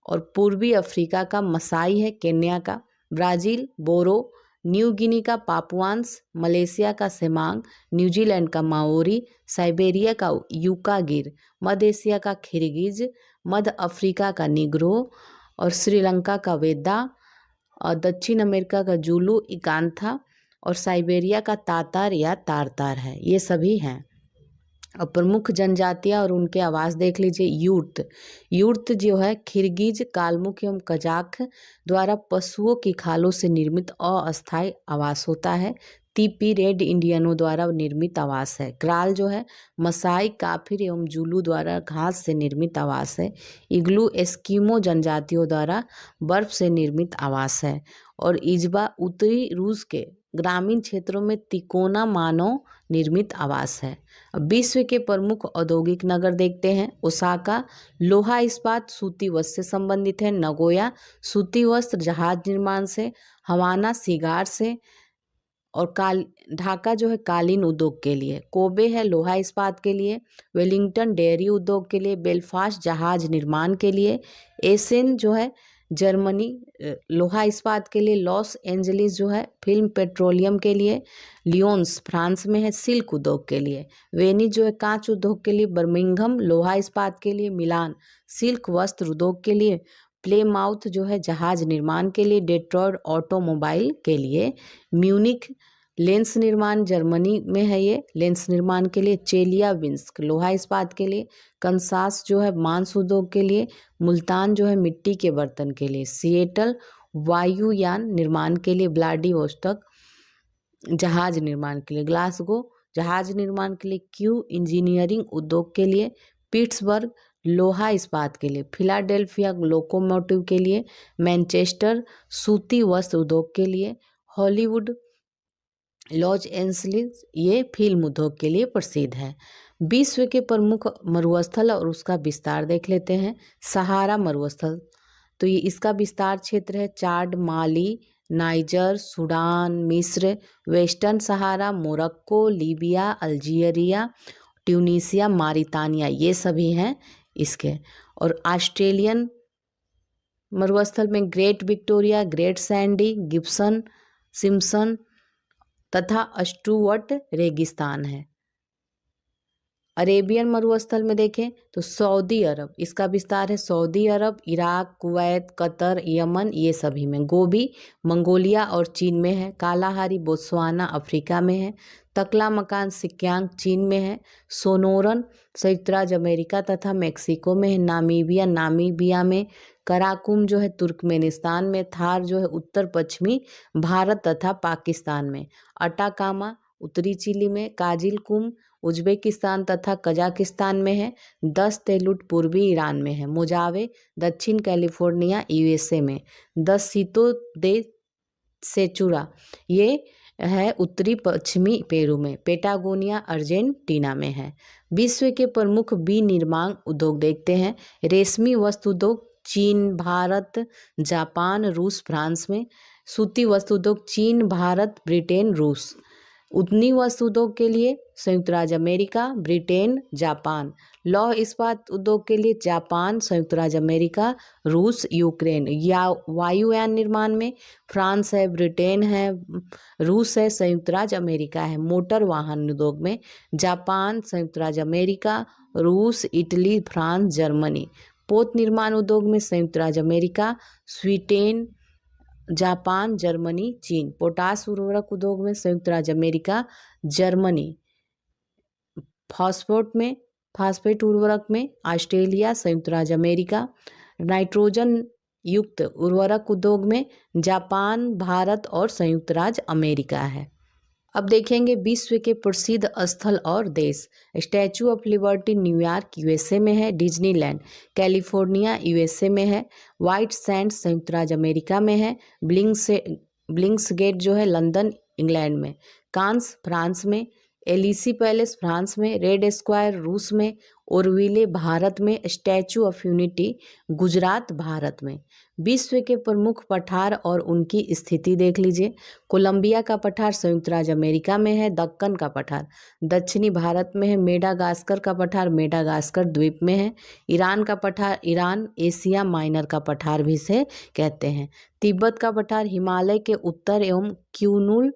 और पूर्वी अफ्रीका का मसाई है। केन्या का ब्राज़ील बोरो। न्यू गिनी का पापुआंस। मलेशिया का सेमांग। न्यूजीलैंड का माओरी। साइबेरिया का यूका गिर। मध्य एशिया का खिरगिज। मध्य अफ्रीका का निग्रो और श्रीलंका का वेदा और दक्षिण अमेरिका का जुलू इकांथा और साइबेरिया का तातार या तारतार है। ये सभी हैं। और प्रमुख जनजातियां और उनके आवास देख लीजिए। यूर्त जो है खिरगिज कालमुख एवं कजाक द्वारा पशुओं की खालों से निर्मित अस्थायी आवास होता है। तीपी रेड इंडियनों द्वारा निर्मित आवास है। क्राल जो है मसाई काफिर एवं जुलू द्वारा घास से निर्मित आवास है। इग्लू एस्किमो जनजातियों द्वारा बर्फ से निर्मित आवास है। और इजबा उत्तरी रूस के ग्रामीण क्षेत्रों में तिकोना मानव निर्मित आवास है। अब विश्व के प्रमुख औद्योगिक नगर देखते हैं। ओसाका लोहा इस्पात सूती वस्त्र से संबंधित है। नगोया सूती वस्त्र जहाज निर्माण से। हवाना सिगार से। और ढाका जो है कालीन उद्योग के लिए। कोबे है लोहा इस्पात के लिए। वेलिंगटन डेयरी उद्योग के लिए। बेलफास्ट जहाज निर्माण के लिए। एसेन जो है जर्मनी लोहा इस्पात के लिए। लॉस एंजलिस जो है फिल्म पेट्रोलियम के लिए। लियोन्स फ्रांस में है सिल्क उद्योग के लिए। वेनिस जो है कांच उद्योग के लिए। बर्मिंघम लोहा इस्पात के लिए। मिलान सिल्क वस्त्र उद्योग के लिए। प्लेमाउथ जो है जहाज निर्माण के लिए। डेट्रॉयट ऑटोमोबाइल के लिए। म्यूनिख लेंस निर्माण जर्मनी में है ये लेंस निर्माण के लिए। चेलियाबिंस्क लोहा इस्पात के लिए। कंसास जो है मांस उद्योग के लिए। मुल्तान जो है मिट्टी के बर्तन के लिए। सिएटल वायुयान निर्माण के लिए। व्लादिवोस्तोक जहाज निर्माण के लिए। ग्लासगो जहाज निर्माण के लिए। क्यू इंजीनियरिंग उद्योग के लिए। पिट्सबर्ग लोहा इस्पात के लिए। फिलाडेल्फिया लोकोमोटिव के लिए। मैनचेस्टर सूती वस्त्र उद्योग के लिए। हॉलीवुड लॉस एंजलिस ये फिल्म उद्योग के लिए प्रसिद्ध है। विश्व के प्रमुख मरुस्थल और उसका विस्तार देख लेते हैं। सहारा मरुस्थल तो ये इसका विस्तार क्षेत्र है। चाड माली नाइजर सूडान मिस्र वेस्टर्न सहारा मोरक्को लीबिया अल्जीरिया ट्यूनीसिया मारितानिया ये सभी हैं इसके। और ऑस्ट्रेलियन मरुस्थल में great Victoria great Sandy Gibson Simpson तथा स्टुअर्ट रेगिस्तान है। अरेबियन मरुस्थल में देखें तो सऊदी अरब इसका विस्तार है। सऊदी अरब इराक कुवैत कतर यमन ये सभी में। गोबी मंगोलिया और चीन में है। कालाहारी बोत्सवाना अफ्रीका में है। तकला मकान सिक्यांग चीन में है। सोनोरन संयुक्त राज्य अमेरिका तथा मेक्सिको में है। नामीबिया में। कराकुम जो है तुर्कमेनिस्तान में। थार जो है उत्तर पश्चिमी भारत तथा पाकिस्तान में। अटाकामा उत्तरी चिली में। काजिलकुम उज्बेकिस्तान तथा कजाकिस्तान में है। दस-तेलुट पूर्वी ईरान में है। मोजावे दक्षिण कैलिफोर्निया यूएसए में। दस-सीतो दे सेचुरा ये है उत्तरी पश्चिमी पेरू में। पेटागोनिया अर्जेंटीना में है। विश्व के प्रमुख विनिर्माण उद्योग देखते हैं। रेशमी वस्त्र उद्योग चीन भारत जापान रूस फ्रांस में। सूती वस्त्र उद्योग चीन भारत ब्रिटेन रूस। ऊतनी वस्त्र उद्योग के लिए संयुक्त राज्य अमेरिका ब्रिटेन जापान। लौह इस्पात उद्योग के लिए जापान संयुक्त राज्य अमेरिका रूस यूक्रेन। या वायुयान निर्माण में फ्रांस है ब्रिटेन है रूस है संयुक्त राज्य अमेरिका है। मोटर वाहन उद्योग में जापान संयुक्त राज्य अमेरिका रूस इटली फ्रांस जर्मनी। पोत निर्माण उद्योग में संयुक्त राज्य अमेरिका, स्वीडन, जापान, जर्मनी, चीन। पोटास उर्वरक उद्योग में संयुक्त राज्य अमेरिका, जर्मनी। फास्फेट उर्वरक में ऑस्ट्रेलिया, संयुक्त राज्य अमेरिका। नाइट्रोजन युक्त उर्वरक उद्योग में जापान, भारत और संयुक्त राज्य अमेरिका है। अब देखेंगे विश्व के प्रसिद्ध स्थल और देश। Statue of liberty New York USA में है। डिज्नीलैंड कैलिफोर्निया यूएसए में है। व्हाइट सैंड्स संयुक्त राज्य अमेरिका में है। ब्लिंक्स गेट जो है लंदन इंग्लैंड में। कांस फ्रांस में। एलिसी पैलेस फ्रांस में। रेड स्क्वायर रूस में। ओरविले भारत में। Statue of unity Gujarat Bharat में। विश्व के प्रमुख पठार और उनकी स्थिति देख लीजिए। कोलंबिया का पठार संयुक्त राज्य अमेरिका में है। दक्कन का पठार दक्षिणी भारत में है। मेडागास्कर का पठार मेडागास्कर द्वीप में है। ईरान का पठार ईरान एशिया माइनर का पठार भी से कहते हैं। तिब्बत का पठार हिमालय के उत्तर एवं क्यूनुल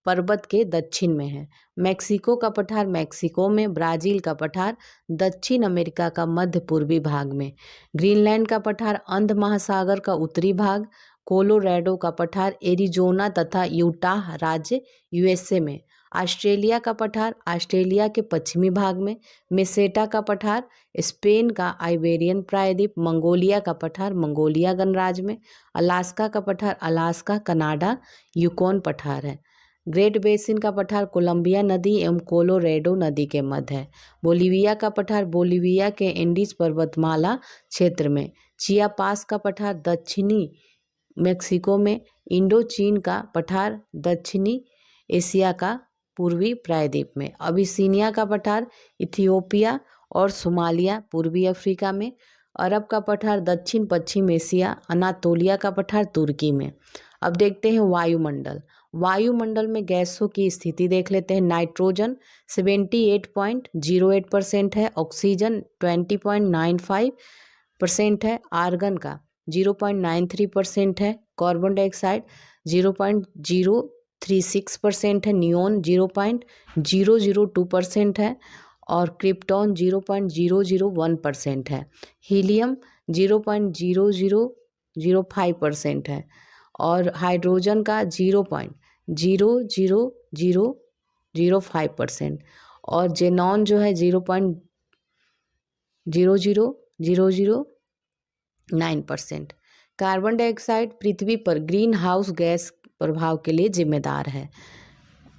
पर्वत के दक्षिण में है। मैक्सिको का पठार मैक्सिको में। ब्राजील का पठार दक्षिण अमेरिका का मध्य पूर्वी भाग में। ग्रीनलैंड का पठार अंध महासागर का उत्तरी भाग। कोलोराडो का पठार एरिजोना तथा यूटाह राज्य यूएसए में। ऑस्ट्रेलिया का पठार ऑस्ट्रेलिया के पश्चिमी भाग में। मेसेटा का पठार स्पेन का आइबेरियन प्रायद्वीप। मंगोलिया का पठार मंगोलिया गणराज्य में। अलास्का का पठार अलास्का कनाडा यूकोन पठार है। ग्रेट बेसिन का पठार कोलंबिया नदी एवं कोलोराडो नदी के मध्य है। बोलिविया का पठार बोलिविया के एंडीज पर्वतमाला क्षेत्र में। चियापास का पठार दक्षिणी मेक्सिको में। इंडो चीन का पठार दक्षिणी एशिया का पूर्वी प्रायद्वीप में। अबिसिनिया का पठार इथियोपिया और सोमालिया पूर्वी अफ्रीका में। अरब का पठार दक्षिण पश्चिम एशिया। अनातोलिया का पठार तुर्की में। अब देखते हैं वायुमंडल। वायुमंडल में गैसों की स्थिति देख लेते हैं। नाइट्रोजन 78.08% है। ऑक्सीजन 20.95% है। आर्गन का 0.93% है। कार्बन डाइऑक्साइड 0.036% है। नियोन 0.002% है और क्रिप्टॉन 0.001% है। हीलियम 0.0005% है और हाइड्रोजन का 0.00005% और जेनॉन जो है 0.00009%। कार्बन डाइऑक्साइड पृथ्वी पर ग्रीन हाउस गैस प्रभाव के लिए जिम्मेदार है।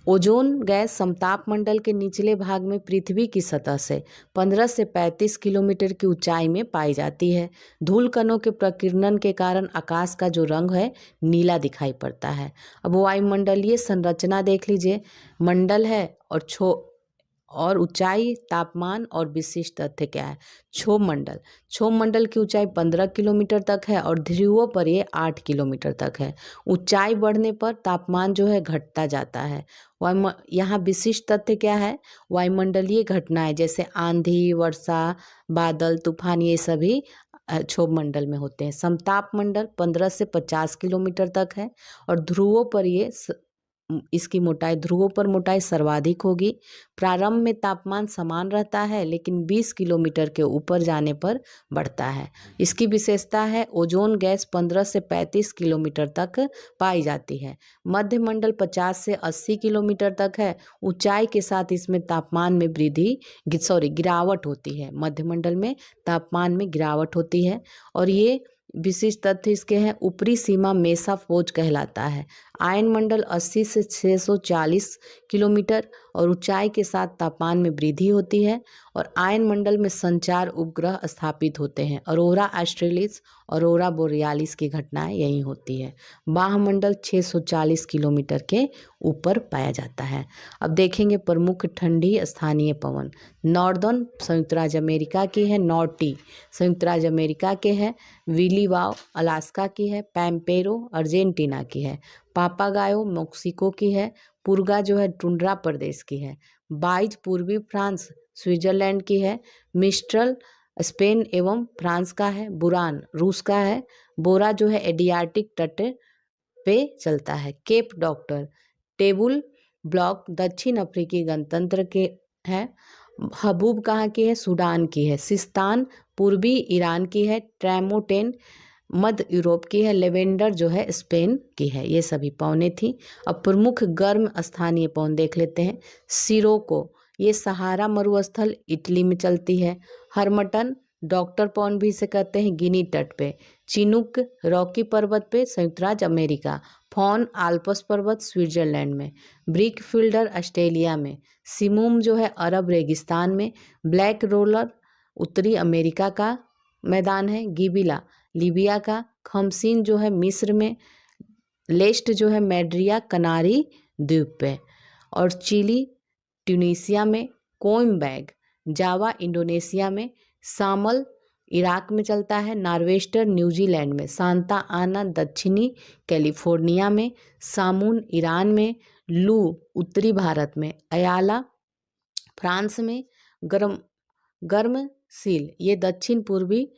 ओजोन गैस समताप मंडल के निचले भाग में पृथ्वी की सतह से 15 से 35 किलोमीटर की ऊंचाई में पाई जाती है। धूल कणों के प्रकीर्णन के कारण आकाश का जो रंग है नीला दिखाई पड़ता है। अब वायुमंडलीय संरचना देख लीजिए। मंडल है और ऊंचाई, तापमान और विशिष्ट तथ्य क्या है। क्षोभ मंडल की ऊंचाई 15 किलोमीटर तक है और ध्रुवों पर ये 8 किलोमीटर तक है। ऊंचाई बढ़ने पर तापमान जो है घटता जाता है। यहाँ विशिष्ट तथ्य क्या है। वायुमंडलीय घटनाएं जैसे आंधी, वर्षा, बादल, तूफान ये सभी क्षोभ मंडल में होते हैं। समताप मंडल 15 से 50 किलोमीटर तक है और ध्रुवों पर इसकी मोटाई ध्रुवों पर मोटाई सर्वाधिक होगी। प्रारंभ में तापमान समान रहता है लेकिन 20 किलोमीटर के ऊपर जाने पर बढ़ता है। इसकी विशेषता है ओजोन गैस 15 से 35 किलोमीटर तक पाई जाती है। मध्य मंडल 50 से 80 किलोमीटर तक है। ऊंचाई के साथ इसमें तापमान में गिरावट होती है। मध्य मंडल में तापमान में गिरावट होती है और ये विशिष्ट तथ्य इसके हैं। ऊपरी सीमा मेसाफोज कहलाता है। आयन मंडल 80 से 640 किलोमीटर और ऊंचाई के साथ तापमान में वृद्धि होती है और आयन मंडल में संचार उपग्रह स्थापित होते हैं। अरोरा ऑस्ट्रेलिस, अरोरा बोरियालिस की घटनाएं यहीं होती है। बाह्यमंडल 640 किलोमीटर के ऊपर पाया जाता है। अब देखेंगे प्रमुख ठंडी स्थानीय पवन। नॉर्दर्न संयुक्त राज्य अमेरिका की है। नॉर्टी संयुक्त राज्य अमेरिका के है। विलीवाव अलास्का की है। पैम्पेरो अर्जेंटीना की है। पापागायो मेक्सिको की है। पुर्गा जो है टुंड्रा प्रदेश की है। बाइज पूर्वी फ्रांस स्विट्जरलैंड की है। मिस्ट्रल स्पेन एवं फ्रांस का है। बुरान रूस का है। बोरा जो है एडियाटिक तट पे चलता है। केप डॉक्टर टेबुल ब्लॉक दक्षिण अफ्रीकी गणतंत्र के है हबूब कहाँ की है? सूडान की है। सिस्तान पूर्वी ईरान की है। ट्रैमोटेन मध्य यूरोप की है। लेवेंडर जो है स्पेन की है। ये सभी पौने थी। अब प्रमुख गर्म स्थानीय पौन देख लेते हैं। सिरोको, ये सहारा मरुस्थल इटली में चलती है। हरमटन डॉक्टर पौन भी इसे कहते हैं, गिनी तट पे। चिनुक रॉकी पर्वत पे, संयुक्त राज्य अमेरिका। फॉन आल्प्स पर्वत स्विट्जरलैंड में। ब्रिक फील्डर ऑस्ट्रेलिया में। सिमुम जो है अरब रेगिस्तान में। ब्लैक रोलर उत्तरी अमेरिका का मैदान है। गिबिला लीबिया का। खमसीन जो है मिस्र में। लेस्ट जो है मैड्रिया कनारी द्वीप पे। और चिली ट्यूनीसिया में। कोइम्बैग जावा इंडोनेशिया में। सामल इराक में चलता है। नार्वेस्टर न्यूजीलैंड में। सांता आना दक्षिणी कैलिफोर्निया में। सामून ईरान में। लू उत्तरी भारत में। अयाला फ्रांस में। गर्म सील ये दक्षिण पूर्वी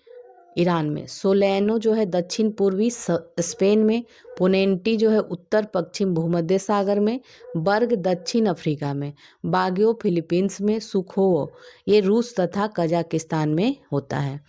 ईरान में। सोलेनो जो है दक्षिण पूर्वी स्पेन में। पोनेंटी जो है उत्तर पश्चिम भूमध्य सागर में। बर्ग दक्षिण अफ्रीका में। बाग्यो फिलीपींस में। सुखोवो ये रूस तथा कजाकिस्तान में होता है।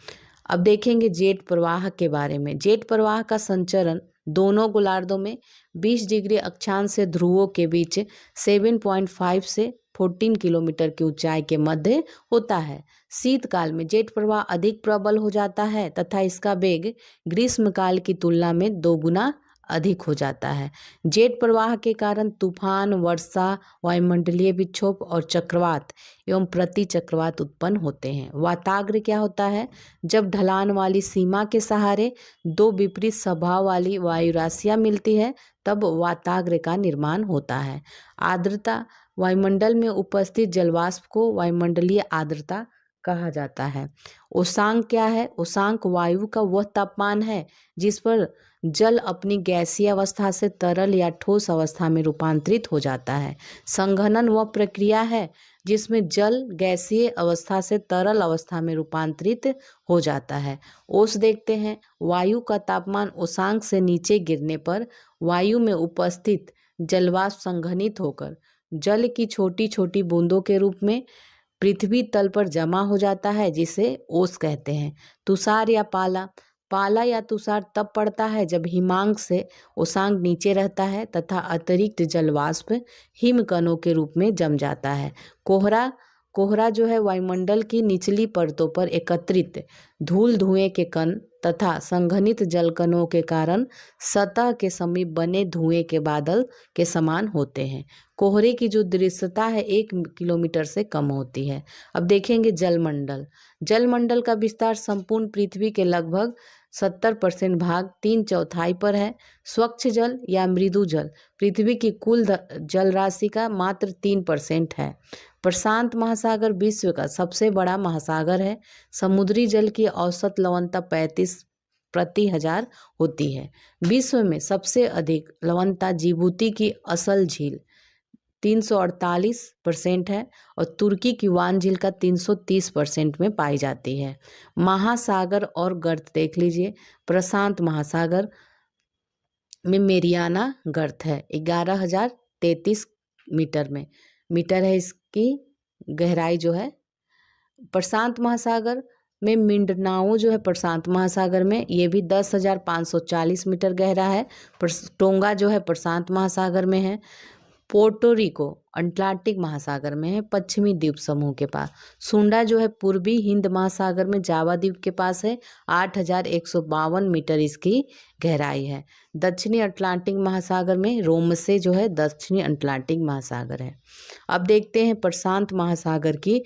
अब देखेंगे जेट प्रवाह के बारे में। जेट प्रवाह का संचरण दोनों गोलार्धों में 20 डिग्री अक्षांश से ध्रुवों के बीच 7.5 से 14 किलोमीटर की ऊंचाई के मध्य होता है। शीतकाल में जेट प्रवाह अधिक प्रबल हो जाता है तथा इसका वेग ग्रीष्मकाल की तुलना में 2 गुना अधिक हो जाता है। जेट प्रवाह के कारण तूफान, वर्षा, वायुमंडलीय विक्षोभ और चक्रवात एवं प्रति चक्रवात उत्पन्न होते हैं। वाताग्र क्या होता है? जब ढलान वाली सीमा के सहारे 2 विपरीत स्वभाव वाली वायु राशियां मिलती है तब वाताग्र का निर्माण होता है। आर्द्रता वायुमंडल में उपस्थित जलवाष्प को वायुमंडलीय आर्द्रता कहा जाता है। उष्मांक क्या है? उष्मांक वायु का वह तापमान है जिस पर जल अपनी गैसीय अवस्था से तरल या ठोस अवस्था में रूपांतरित हो जाता है। संघनन वह प्रक्रिया है जिसमें जल गैसीय अवस्था से तरल अवस्था में रूपांतरित हो जाता है। ओस देखते हैं। वायु का तापमान उष्मांक से नीचे गिरने पर वायु में उपस्थित जलवाष्प संघनित होकर जल की छोटी छोटी बूंदों के रूप में पृथ्वी तल पर जमा हो जाता है, जिसे ओस कहते हैं। तुषार या पाला, पाला या तुषार तब पड़ता है जब हिमांक से उषांक नीचे रहता है तथा अतिरिक्त जलवाष्प हिमकणों के रूप में जम जाता है। कोहरा, कोहरा जो है वायुमंडल की निचली परतों पर एकत्रित धूल धुएं के कण तथा संघनित जलकणों के कारण सतह के समीप बने धुएं के बादल के समान होते हैं। कोहरे की जो दृश्यता है 1 किलोमीटर से कम होती है। अब देखेंगे जलमंडल। जलमंडल का विस्तार संपूर्ण पृथ्वी के लगभग 70% भाग 3/4 पर है। स्वच्छ जल या मृदु जल पृथ्वी की कुल जल राशि का मात्र 3% है। प्रशांत महासागर विश्व का सबसे बड़ा महासागर है। समुद्री जल की औसत लवणता 35 प्रति हजार होती है। विश्व में सबसे अधिक लवणता जिबूती की असल झील 348% है और तुर्की की वान झील का 330% में पाई जाती है। महासागर और गर्त देख लीजिए। प्रशांत महासागर में मेरियाना गर्त है 11,033 मीटर में मीटर है इसकी गहराई जो है। प्रशांत महासागर में मिंडनाओ जो है प्रशांत महासागर में ये भी 10,540 मीटर गहरा है। टोंगा जो है प्रशांत महासागर में है। पोर्टोरिको अटलांटिक महासागर में है, पश्चिमी द्वीप समूह के पास। सुंडा जो है पूर्वी हिंद महासागर में जावा द्वीप के पास है। 8,152 मीटर इसकी गहराई है। दक्षिणी अटलांटिक महासागर में रोमसे जो है दक्षिणी अटलांटिक महासागर है। अब देखते हैं प्रशांत महासागर की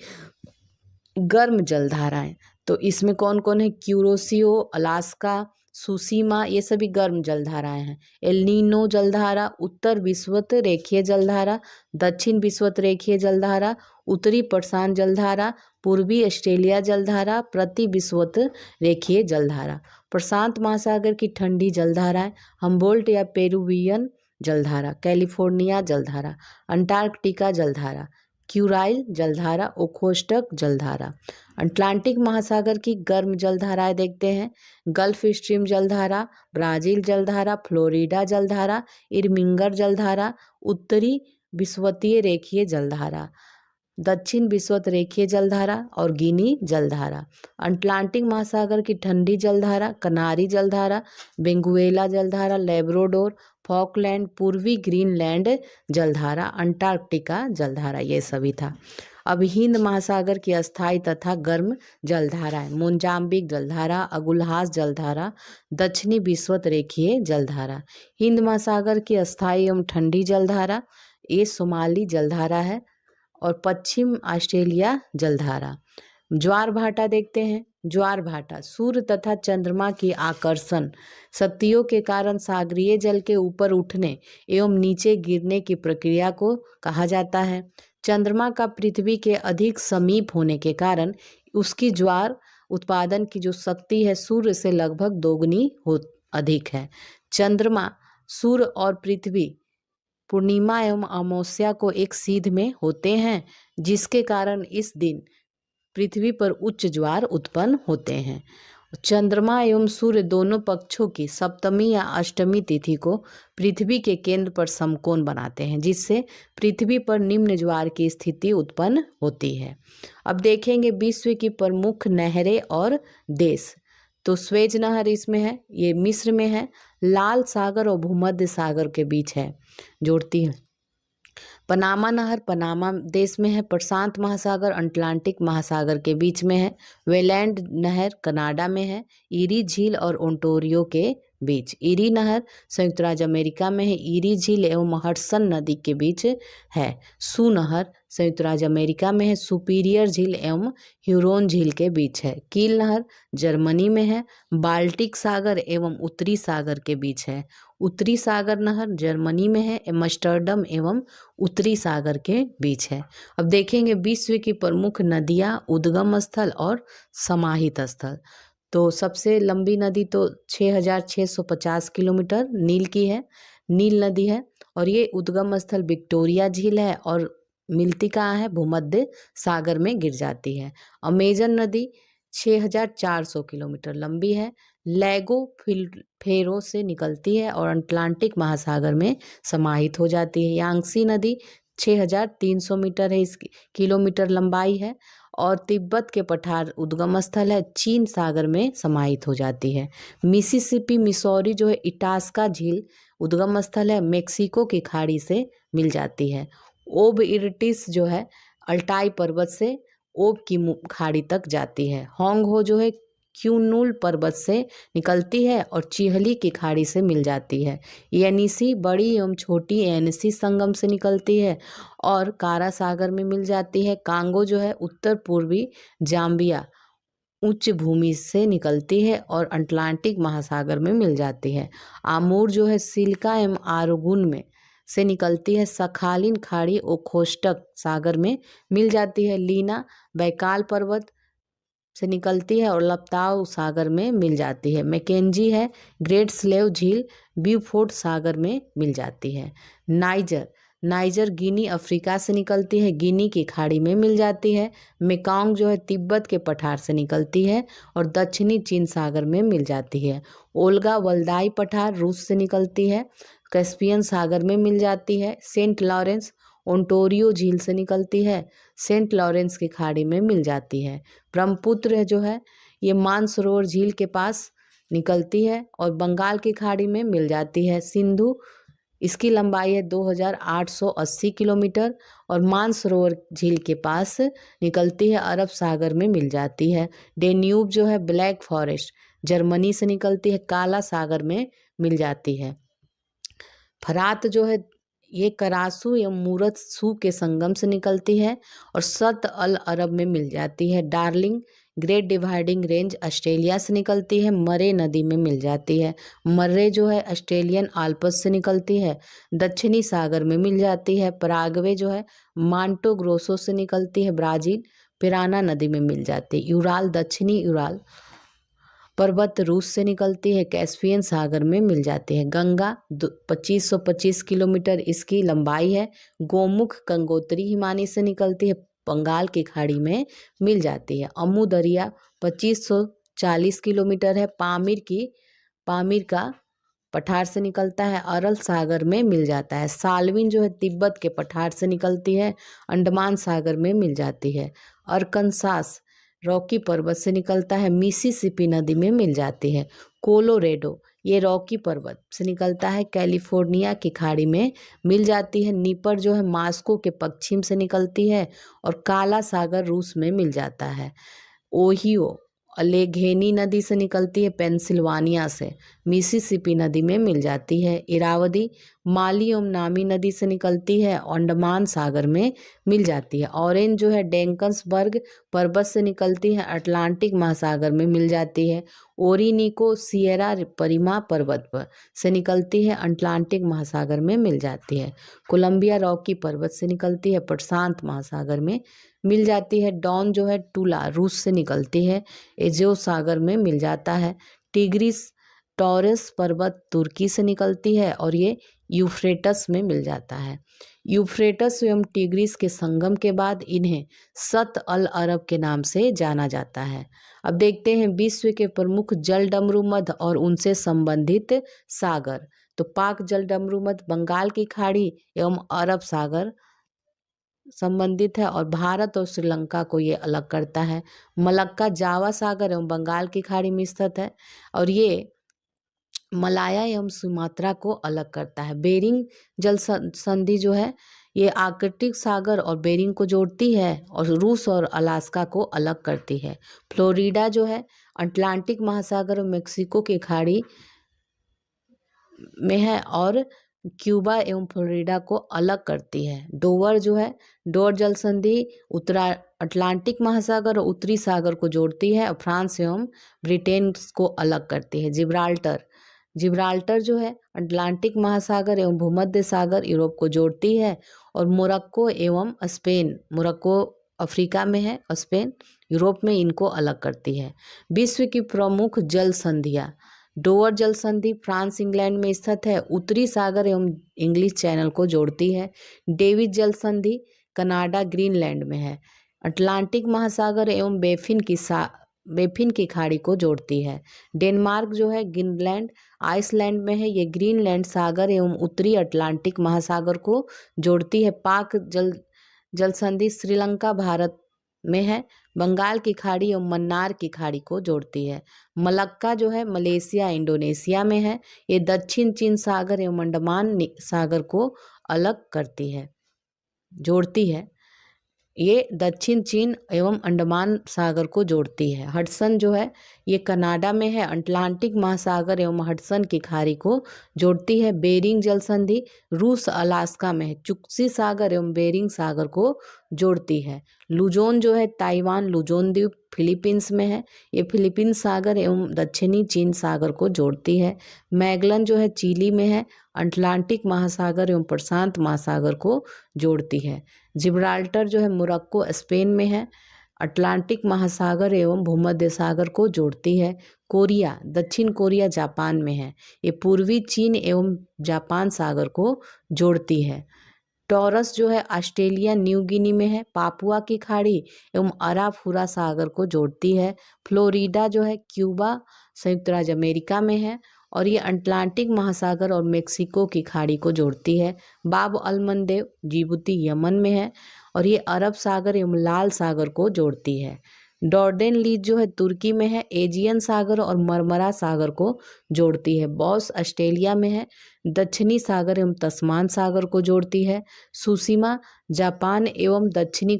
गर्म जलधाराएं। तो इसमें कौन कौन है? क्यूरोसियो, अलास्का, सुसीमा, ये सभी गर्म जलधाराएं हैं। एल नीनो जलधारा, उत्तर विषुवत रेखीय जलधारा, दक्षिण विषुवत रेखीय जलधारा, उत्तरी प्रशांत जलधारा, पूर्वी ऑस्ट्रेलिया जलधारा, प्रति विषुवत रेखीय जलधारा। प्रशांत महासागर की ठंडी जलधाराएं हम्बोल्ट या पेरुवियन जलधारा, कैलिफोर्निया जलधारा, अंटार्कटिका जलधारा, क्यूराइल जलधारा, ओखोस्टक जलधारा। अटलांटिक महासागर की गर्म जलधाराएं देखते हैं। गल्फ स्ट्रीम जलधारा, ब्राजील जलधारा, फ्लोरिडा जलधारा, इरमिंगर जलधारा, उत्तरी विषुवतीय रेखीय जलधारा। दक्षिण विषुवत रेखीय जलधारा और गिनी जलधारा। अटलांटिक महासागर की ठंडी जलधारा, कनारी जलधारा, बेंगुएला जलधारा, लेब्राडोर, फॉकलैंड, पूर्वी ग्रीनलैंड जलधारा, अंटार्कटिका जलधारा, ये सभी था। अब हिंद महासागर की अस्थायी तथा गर्म जलधाराएं, मोजाम्बिक जलधारा, अगुल्हास जलधारा, दक्षिणी विषुवत रेखीय जलधारा। हिंद महासागर की अस्थायी एवं ठंडी जलधारा ये सोमाली जलधारा है और पश्चिम ऑस्ट्रेलिया जलधारा। ज्वार भाटा देखते हैं। ज्वार भाटा सूर्य तथा चंद्रमा की आकर्षण शक्तियों के कारण सागरीय जल के ऊपर उठने एवं नीचे गिरने की प्रक्रिया को कहा जाता है। चंद्रमा का पृथ्वी के अधिक समीप होने के कारण उसकी ज्वार उत्पादन की जो शक्ति है सूर्य से लगभग दोगुनी अधिक है। चंद्रमा, सूर्य और पृथ्वी पूर्णिमा एवं अमावस्या को एक सीध में होते हैं, जिसके कारण इस दिन पृथ्वी पर उच्च ज्वार उत्पन्न होते हैं। चंद्रमा एवं सूर्य दोनों पक्षों की सप्तमी या अष्टमी तिथि को पृथ्वी के केंद्र पर समकोण बनाते हैं, जिससे पृथ्वी पर निम्न ज्वार की स्थिति उत्पन्न होती है। अब देखेंगे विश्व की प्रमुख नहरें और देश। तो स्वेज नहर इसमें है, ये मिस्र में है। लाल सागर और भूमध्य सागर के बीच है, जोड़ती है। पनामा नहर पनामा देश में है। प्रशांत महासागर अटलांटिक महासागर के बीच में है। वेलैंड नहर कनाडा में है। ईरी झील और ओंटारियो के बीच। ईरी नहर संयुक्त राज्य अमेरिका में है। ईरी झील एवं हडसन नदी के बीच है। सू नहर संयुक्त राज्य अमेरिका में है। सुपीरियर झील एवं ह्यूरोन झील के बीच है। कील नहर जर्मनी में है। बाल्टिक सागर एवं उत्तरी सागर के बीच है। उत्तरी सागर नहर जर्मनी में है। एम्स्टर्डम एवं उत्तरी सागर के बीच है। अब देखेंगे विश्व की प्रमुख नदियां, उद्गम स्थल और समाहित स्थल। तो सबसे लंबी नदी तो 6650 किलोमीटर नील की है, नील नदी है। और ये उद्गम स्थल विक्टोरिया झील है और मिलती कहाँ है? भूमध्य सागर में गिर जाती है। अमेजन नदी 6400 किलोमीटर लंबी है, लैगो फेरो से निकलती है और अटलांटिक महासागर में समाहित हो जाती है। यांगसी नदी 6300 मीटर है, इसकी किलोमीटर लंबाई है और तिब्बत के पठार उद्गम स्थल है, चीन सागर में समाहित हो जाती है। मिसिसिपी मिसौरी जो है इटास्का झील उद्गम स्थल है, मेक्सिको की खाड़ी से मिल जाती है। ओब इरिटिस जो है अल्टाई पर्वत से ओब की खाड़ी तक जाती है। होंग हो जो है क्यूनूल पर्वत से निकलती है और चिहली की खाड़ी से मिल जाती है। येनिसी बड़ी एवं छोटी येनिसी संगम से निकलती है और कारा सागर में मिल जाती है। कांगो जो है उत्तर पूर्वी जाम्बिया उच्च भूमि से निकलती है और अटलांटिक महासागर में मिल जाती है। आमूर जो है सिल्का एवं आरगुन में से निकलती है, सखालिन खाड़ी ओखोस्टक सागर में मिल जाती है। लीना बैकाल पर्वत से निकलती है और लपताव सागर में मिल जाती है। मैकेंजी है ग्रेट स्लेव झील ब्यूफोर्ट सागर में मिल जाती है। नाइजर गिनी अफ्रीका से निकलती है, गिनी की खाड़ी में मिल जाती है। मेकांग जो है तिब्बत के पठार से निकलती है और दक्षिणी चीन सागर में मिल जाती है। ओल्गा वल्दाई पठार रूस से निकलती है, कैस्पियन सागर में मिल जाती है। सेंट लॉरेंस ओंटारियो झील से निकलती है, सेंट लॉरेंस की खाड़ी में मिल जाती है। ब्रह्मपुत्र जो है ये मानसरोवर झील के पास निकलती है और बंगाल की खाड़ी में मिल जाती है। सिंधु इसकी लंबाई है 2880 किलोमीटर और मानसरोवर झील के पास निकलती है, अरब सागर में मिल जाती है। डेन्यूब जो है ब्लैक फॉरेस्ट जर्मनी से निकलती है, काला सागर में मिल जाती है। फरात जो है ये करासू एवं मूरत सू के संगम से निकलती है और सत अल अरब में मिल जाती है। Darling great dividing range Australia से निकलती है, मरे नदी में मिल जाती है। मर्रे जो है ऑस्ट्रेलियन आल्प्स से निकलती है, दक्षिणी सागर में मिल जाती है। पराग्वे जो है मांटो ग्रोसो से निकलती है, ब्राजील पिराना नदी में मिल जाती है। यूराल दक्षिणी यूराल पर्वत रूस से निकलती है, कैस्पियन सागर में मिल जाती है। गंगा 2525 किलोमीटर इसकी लंबाई है, गोमुख गंगोत्री हिमानी से निकलती है, बंगाल की खाड़ी में मिल जाती है। अमू दरिया 2540 किलोमीटर है, पामीर का पठार से निकलता है, अरल सागर में मिल जाता है। साल्विन जो है तिब्बत के पठार से निकलती है, अंडमान सागर में मिल जाती है। अरकनसास रॉकी पर्वत से निकलता है, मिसिसिपी नदी में मिल जाती है। कोलोरेडो ये रॉकी पर्वत से निकलता है, कैलिफोर्निया की खाड़ी में मिल जाती है। नीपर जो है मास्को के पश्चिम से निकलती है और काला सागर रूस में मिल जाता है। ओहियो अलेघेनी नदी से निकलती है, पेंसिल्वानिया से मिसिसिपी नदी में मिल जाती है। इरावदी माली एवं नामी नदी से निकलती है, अंडमान सागर में मिल जाती है। ऑरेंज जो है डेंकन्सबर्ग पर्वत से निकलती है, अटलांटिक महासागर में मिल जाती है। ओरिनिको सिएरा परिमा पर्वत पर से निकलती है, अटलांटिक महासागर में मिल जाती है। कोलंबिया रॉकी पर्वत से निकलती है, प्रशांत महासागर में मिल जाती है। डॉन जो है टूला रूस से निकलती है, एजियो सागर में मिल जाता है। टिग्रिस टॉरस पर्वत तुर्की से निकलती है और ये यूफ्रेटस में मिल जाता है। यूफ्रेटस एवं टिग्रिस के संगम के बाद इन्हें सत अल अरब के नाम से जाना जाता है। अब देखते हैं विश्व के प्रमुख जल डमरू मध्य और उनसे संबंधित सागर। तो पाक जल डमरू मध्य बंगाल की खाड़ी एवं अरब सागर संबंधित है और भारत और श्रीलंका को ये अलग करता है। मलक्का जावा सागर एवं बंगाल की खाड़ी में स्थित है और ये मलाया एवं सुमात्रा को अलग करता है। बेरिंग जल संधि जो है ये आर्कटिक सागर और बेरिंग को जोड़ती है और रूस और अलास्का को अलग करती है। फ्लोरिडा जो है अटलांटिक महासागर और मेक्सिको की खाड़ी में है और क्यूबा एवं फ्लोरिडा को अलग करती है। डोवर जो है डोर जल संधि उत्तरा अटलांटिक महासागर और उत्तरी सागर को जोड़ती है और फ्रांस एवं ब्रिटेन को अलग करती है। जिब्राल्टर जो है अटलांटिक महासागर एवं भूमध्य सागर यूरोप को जोड़ती है और मोरक्को एवं स्पेन, मोरक्को अफ्रीका में है और स्पेन यूरोप में, इनको अलग करती है। विश्व की प्रमुख जल संधियाँ। डोवर जल संधि फ्रांस इंग्लैंड में स्थित है, उत्तरी सागर एवं इंग्लिश चैनल को जोड़ती है। डेविड जल संधि कनाडा ग्रीनलैंड में है। अटलांटिक महासागर एवं बेफिन की खाड़ी को जोड़ती है। डेनमार्क जो है ग्रीनलैंड आइसलैंड में है, ये ग्रीनलैंड सागर एवं उत्तरी अटलांटिक महासागर को जोड़ती है। पाक जल संधि श्रीलंका भारत में है, बंगाल की खाड़ी एवं मन्नार की खाड़ी को जोड़ती है। मलक्का जो है मलेशिया इंडोनेशिया में है, ये दक्षिण चीन सागर एवं अंडमान सागर को अलग करती है, जोड़ती है। ये दक्षिण चीन एवं अंडमान सागर को जोड़ती है। हडसन जो है ये कनाडा में है, अटलांटिक महासागर एवं हडसन की खाड़ी को जोड़ती है। बेरिंग जल संधि रूस अलास्का में है, चुक्सी सागर एवं बेरिंग सागर को जोड़ती है। लुजोन जो है ताइवान लुजोन द्वीप फिलीपींस में है, ये फिलीपींस सागर एवं दक्षिणी चीन सागर को जोड़ती है। मैगलन जो है चिली में है, अटलांटिक महासागर एवं प्रशांत महासागर को जोड़ती है। जिब्राल्टर जो है मोरक्को स्पेन में है, अटलांटिक महासागर एवं भूमध्य सागर को जोड़ती है। कोरिया दक्षिण कोरिया जापान में है, ये पूर्वी चीन एवं जापान सागर को जोड़ती है। टॉरस जो है ऑस्ट्रेलिया न्यू गिनी में है, पापुआ की खाड़ी एवं अराफुरा सागर को जोड़ती है। फ्लोरिडा जो है क्यूबा संयुक्त राज्य अमेरिका में है और ये अटलांटिक महासागर और मेक्सिको की खाड़ी को जोड़ती है। बाब अलमंदेव जिबूती यमन में है और ये अरब सागर एवं लाल सागर को जोड़ती है। डॉर्डेन लीज जो है तुर्की में है, एजियन सागर और मरमरा सागर को जोड़ती है। बॉस ऑस्ट्रेलिया में है, दक्षिणी सागर एवं तस्मान सागर को जोड़ती है। सुशीमा जापान एवं दक्षिण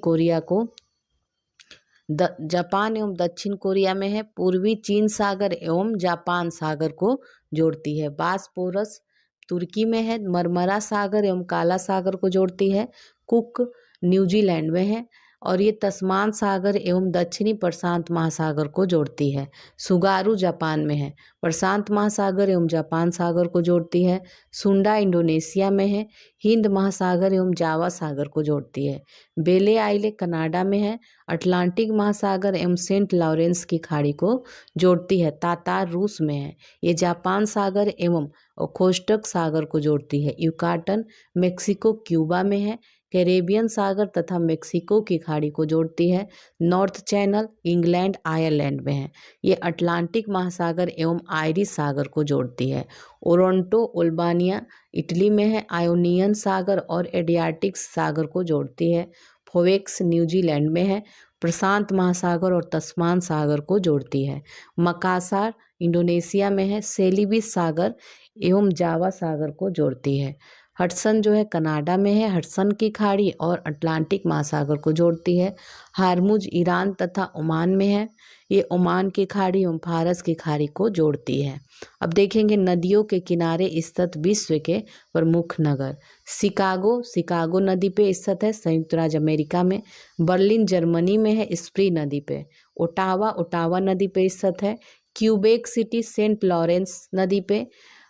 कोरिया में है, पूर्वी चीन सागर एवं जापान सागर को जोड़ती है। बासपोरस तुर्की में है, मरमरा सागर एवं काला सागर को जोड़ती है। कुक न्यूजीलैंड में है और ये तस्मान सागर एवं दक्षिणी प्रशांत महासागर को जोड़ती है। सुगारू जापान में है, प्रशांत महासागर एवं जापान सागर को जोड़ती है। सुंडा इंडोनेशिया में है, हिंद महासागर एवं जावा सागर को जोड़ती है। बेले आइले कनाडा में है, अटलांटिक महासागर एवं सेंट लॉरेंस की खाड़ी को जोड़ती है। तातार रूस में है, ये जापान सागर एवं ओखोस्टक सागर को जोड़ती है। युकाटन मेक्सिको क्यूबा में है, कैरेबियन सागर तथा मेक्सिको की खाड़ी को जोड़ती है। नॉर्थ चैनल इंग्लैंड आयरलैंड में है। ये अटलांटिक महासागर एवं आयरिश सागर को जोड़ती है। ओरोंटो अल्बानिया इटली में है। आयोनियन सागर और एडियाटिक सागर को जोड़ती है। फोवेक्स न्यूजीलैंड में है। प्रशांत महासागर और तस्मान सागर को जोड़ती है। मकासार इंडोनेशिया में है। सेलिबिस सागर एवं जावा सागर को जोड़ती है। हडसन जो है कनाडा में है। हडसन की खाड़ी और अटलांटिक महासागर को जोड़ती है। हारमुज ईरान तथा ओमान में है। ये ओमान की खाड़ी एवं फारस की खाड़ी को जोड़ती है। अब देखेंगे नदियों के किनारे स्थित विश्व के प्रमुख नगर। शिकागो नदी पे स्थित है, संयुक्त राज्य अमेरिका में। बर्लिन जर्मनी में है, स्प्री नदी पे। ओटावा नदी पे स्थित है। क्यूबेक सिटी सेंट लॉरेंस नदी पे।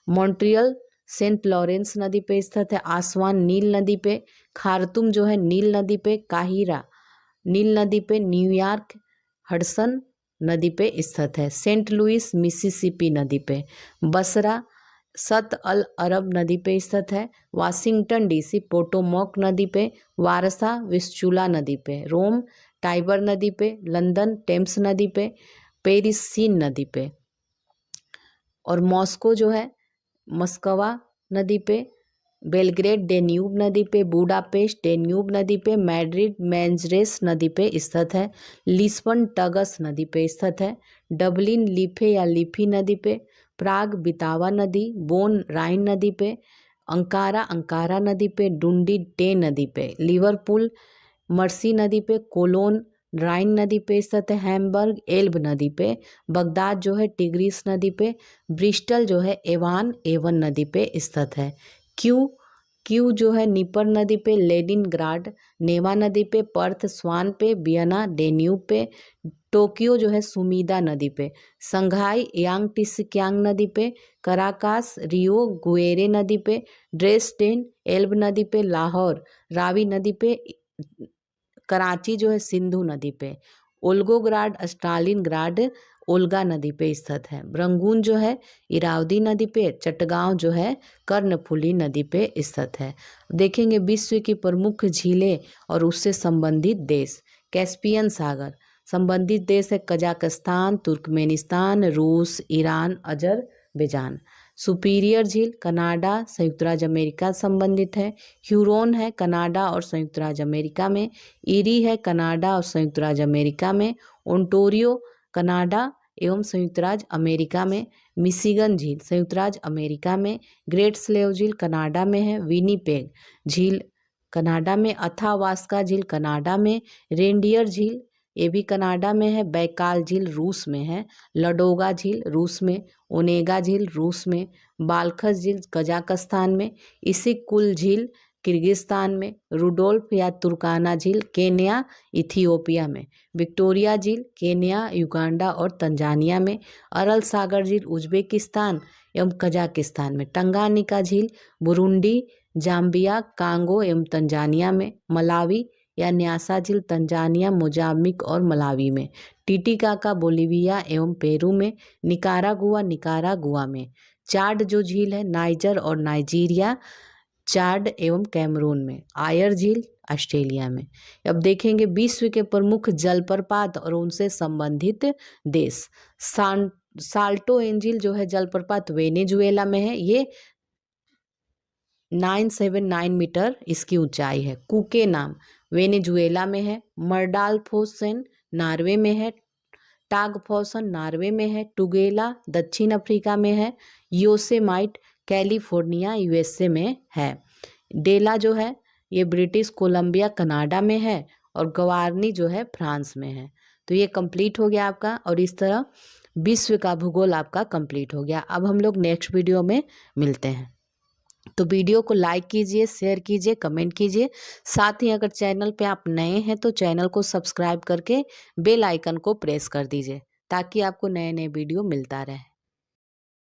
मॉन्ट्रियल सेंट लॉरेंस नदी पे स्थित है। आसवान नील नदी पे। खार्तुम जो है नील नदी पे। काहिरा नील नदी पे। न्यूयॉर्क हडसन नदी पे स्थित है। सेंट लुइस मिसिसिपी नदी पे। बसरा सत अल अरब नदी पे स्थित है। वाशिंगटन डीसी पोटोमॉक नदी पे। वारसा विस्चूला नदी पे। रोम टाइबर नदी पे। लंदन टेम्स नदी पे। पेरिस सीन नदी पे। और मॉस्को जो है मस्कवा नदी पे। बेलग्रेड डेन्यूब नदी पे। बुडापेस्ट डेन्यूब नदी पे। मैड्रिड मैंजरेस नदी पे स्थित है। लिस्बन टगस नदी पे स्थित है। डबलिन लीफे या लीफी नदी पे। प्राग बितावा नदी। बोन राइन नदी पे। अंकारा नदी पे। डुंडी टे नदी पे। लिवरपूल मर्सी नदी पे। कोलोन राइन नदी पे स्थित है। हैम्बर्ग एल्ब नदी पे। बगदाद जो है टिग्रिस नदी पे। ब्रिस्टल जो है एवन नदी पे स्थित है। क्यू जो है नीपर नदी पे। लेनिनग्राड नेवा नदी पे। पर्थ स्वान पे। वियना डेन्यूब पे। टोक्यो जो है सुमीदा नदी पे। संघाई यांगटिसिक्यांग नदी पे। कराकास रियो गुएरे नदी पे। ड्रेसडेन एल्ब नदी पे। लाहौर रावी नदी पे। कराची जो है सिंधु नदी पे। ओल्गोग्राड स्टालिनग्राड ओल्गा नदी पे स्थित है। रंगून जो है इरावदी नदी पे। चटगांव जो है कर्णफुली नदी पे स्थित है। देखेंगे विश्व की प्रमुख झीलें और उससे संबंधित देश। कैस्पियन सागर संबंधित देश है कजाकिस्तान, तुर्कमेनिस्तान, रूस, ईरान, अजरबैजान। सुपीरियर झील कनाडा, संयुक्त राज्य अमेरिका संबंधित है। ह्यूरोन है कनाडा और संयुक्त राज्य अमेरिका में। ईरी है कनाडा और संयुक्त राज्य अमेरिका में। ओंटारियो कनाडा एवं संयुक्त राज्य अमेरिका में। मिशिगन झील संयुक्त राज्य अमेरिका में। ग्रेट स्लेव झील कनाडा में है। विनीपेग झील कनाडा में। अथावास्का झील कनाडा में। रेनडियर झील ये भी कनाडा में है। बैकाल झील रूस में है। लडोगा झील रूस में। ओनेगा झील रूस में। बालखस झील कजाकिस्तान में। इसिक-कुल झील किर्गिस्तान में। रुडोल्फ या तुर्काना झील केन्या इथियोपिया में। विक्टोरिया झील केन्या, युगांडा और तंजानिया में। अरल सागर झील उज्बेकिस्तान एवं कजाकिस्तान में। टंगानिका झील बुरुंडी, जाम्बिया, कांगो एवं तंजानिया में। मलावी या न्यासा झील तंजानिया, मोजाम्बिक और मलावी में। टिटिकाका बोलिविया एवं पेरू में। निकारागुआ में। चाड जो झील है नाइजर और नाइजीरिया, चाड एवं कैमरून में। आयर झील ऑस्ट्रेलिया में। अब देखेंगे विश्व के प्रमुख जलप्रपात और उनसे संबंधित देश। साल्टो एंजिल जो है जलप्रपात वेनेजुएला में है। ये 979 मीटर इसकी ऊंचाई है। कुके नाम वेनेजुएला में है। मर्डालफोसेन नॉर्वे में है। टागफोसन नॉर्वे में है। टुगेला दक्षिण अफ्रीका में है। योसेमाइट कैलिफोर्निया यूएसए में है। डेला जो है ये ब्रिटिश कोलंबिया कनाडा में है। और गवारनी जो है फ्रांस में है। तो ये कंप्लीट हो गया आपका, और इस तरह विश्व का भूगोल आपका कंप्लीट हो गया। अब हम लोग नेक्स्ट वीडियो में मिलते हैं। तो वीडियो को लाइक कीजिए, शेयर कीजिए, कमेंट कीजिए। साथ ही अगर चैनल पे आप नए हैं तो चैनल को सब्सक्राइब करके बेल आइकन को प्रेस कर दीजिए, ताकि आपको नए नए वीडियो मिलता रहे।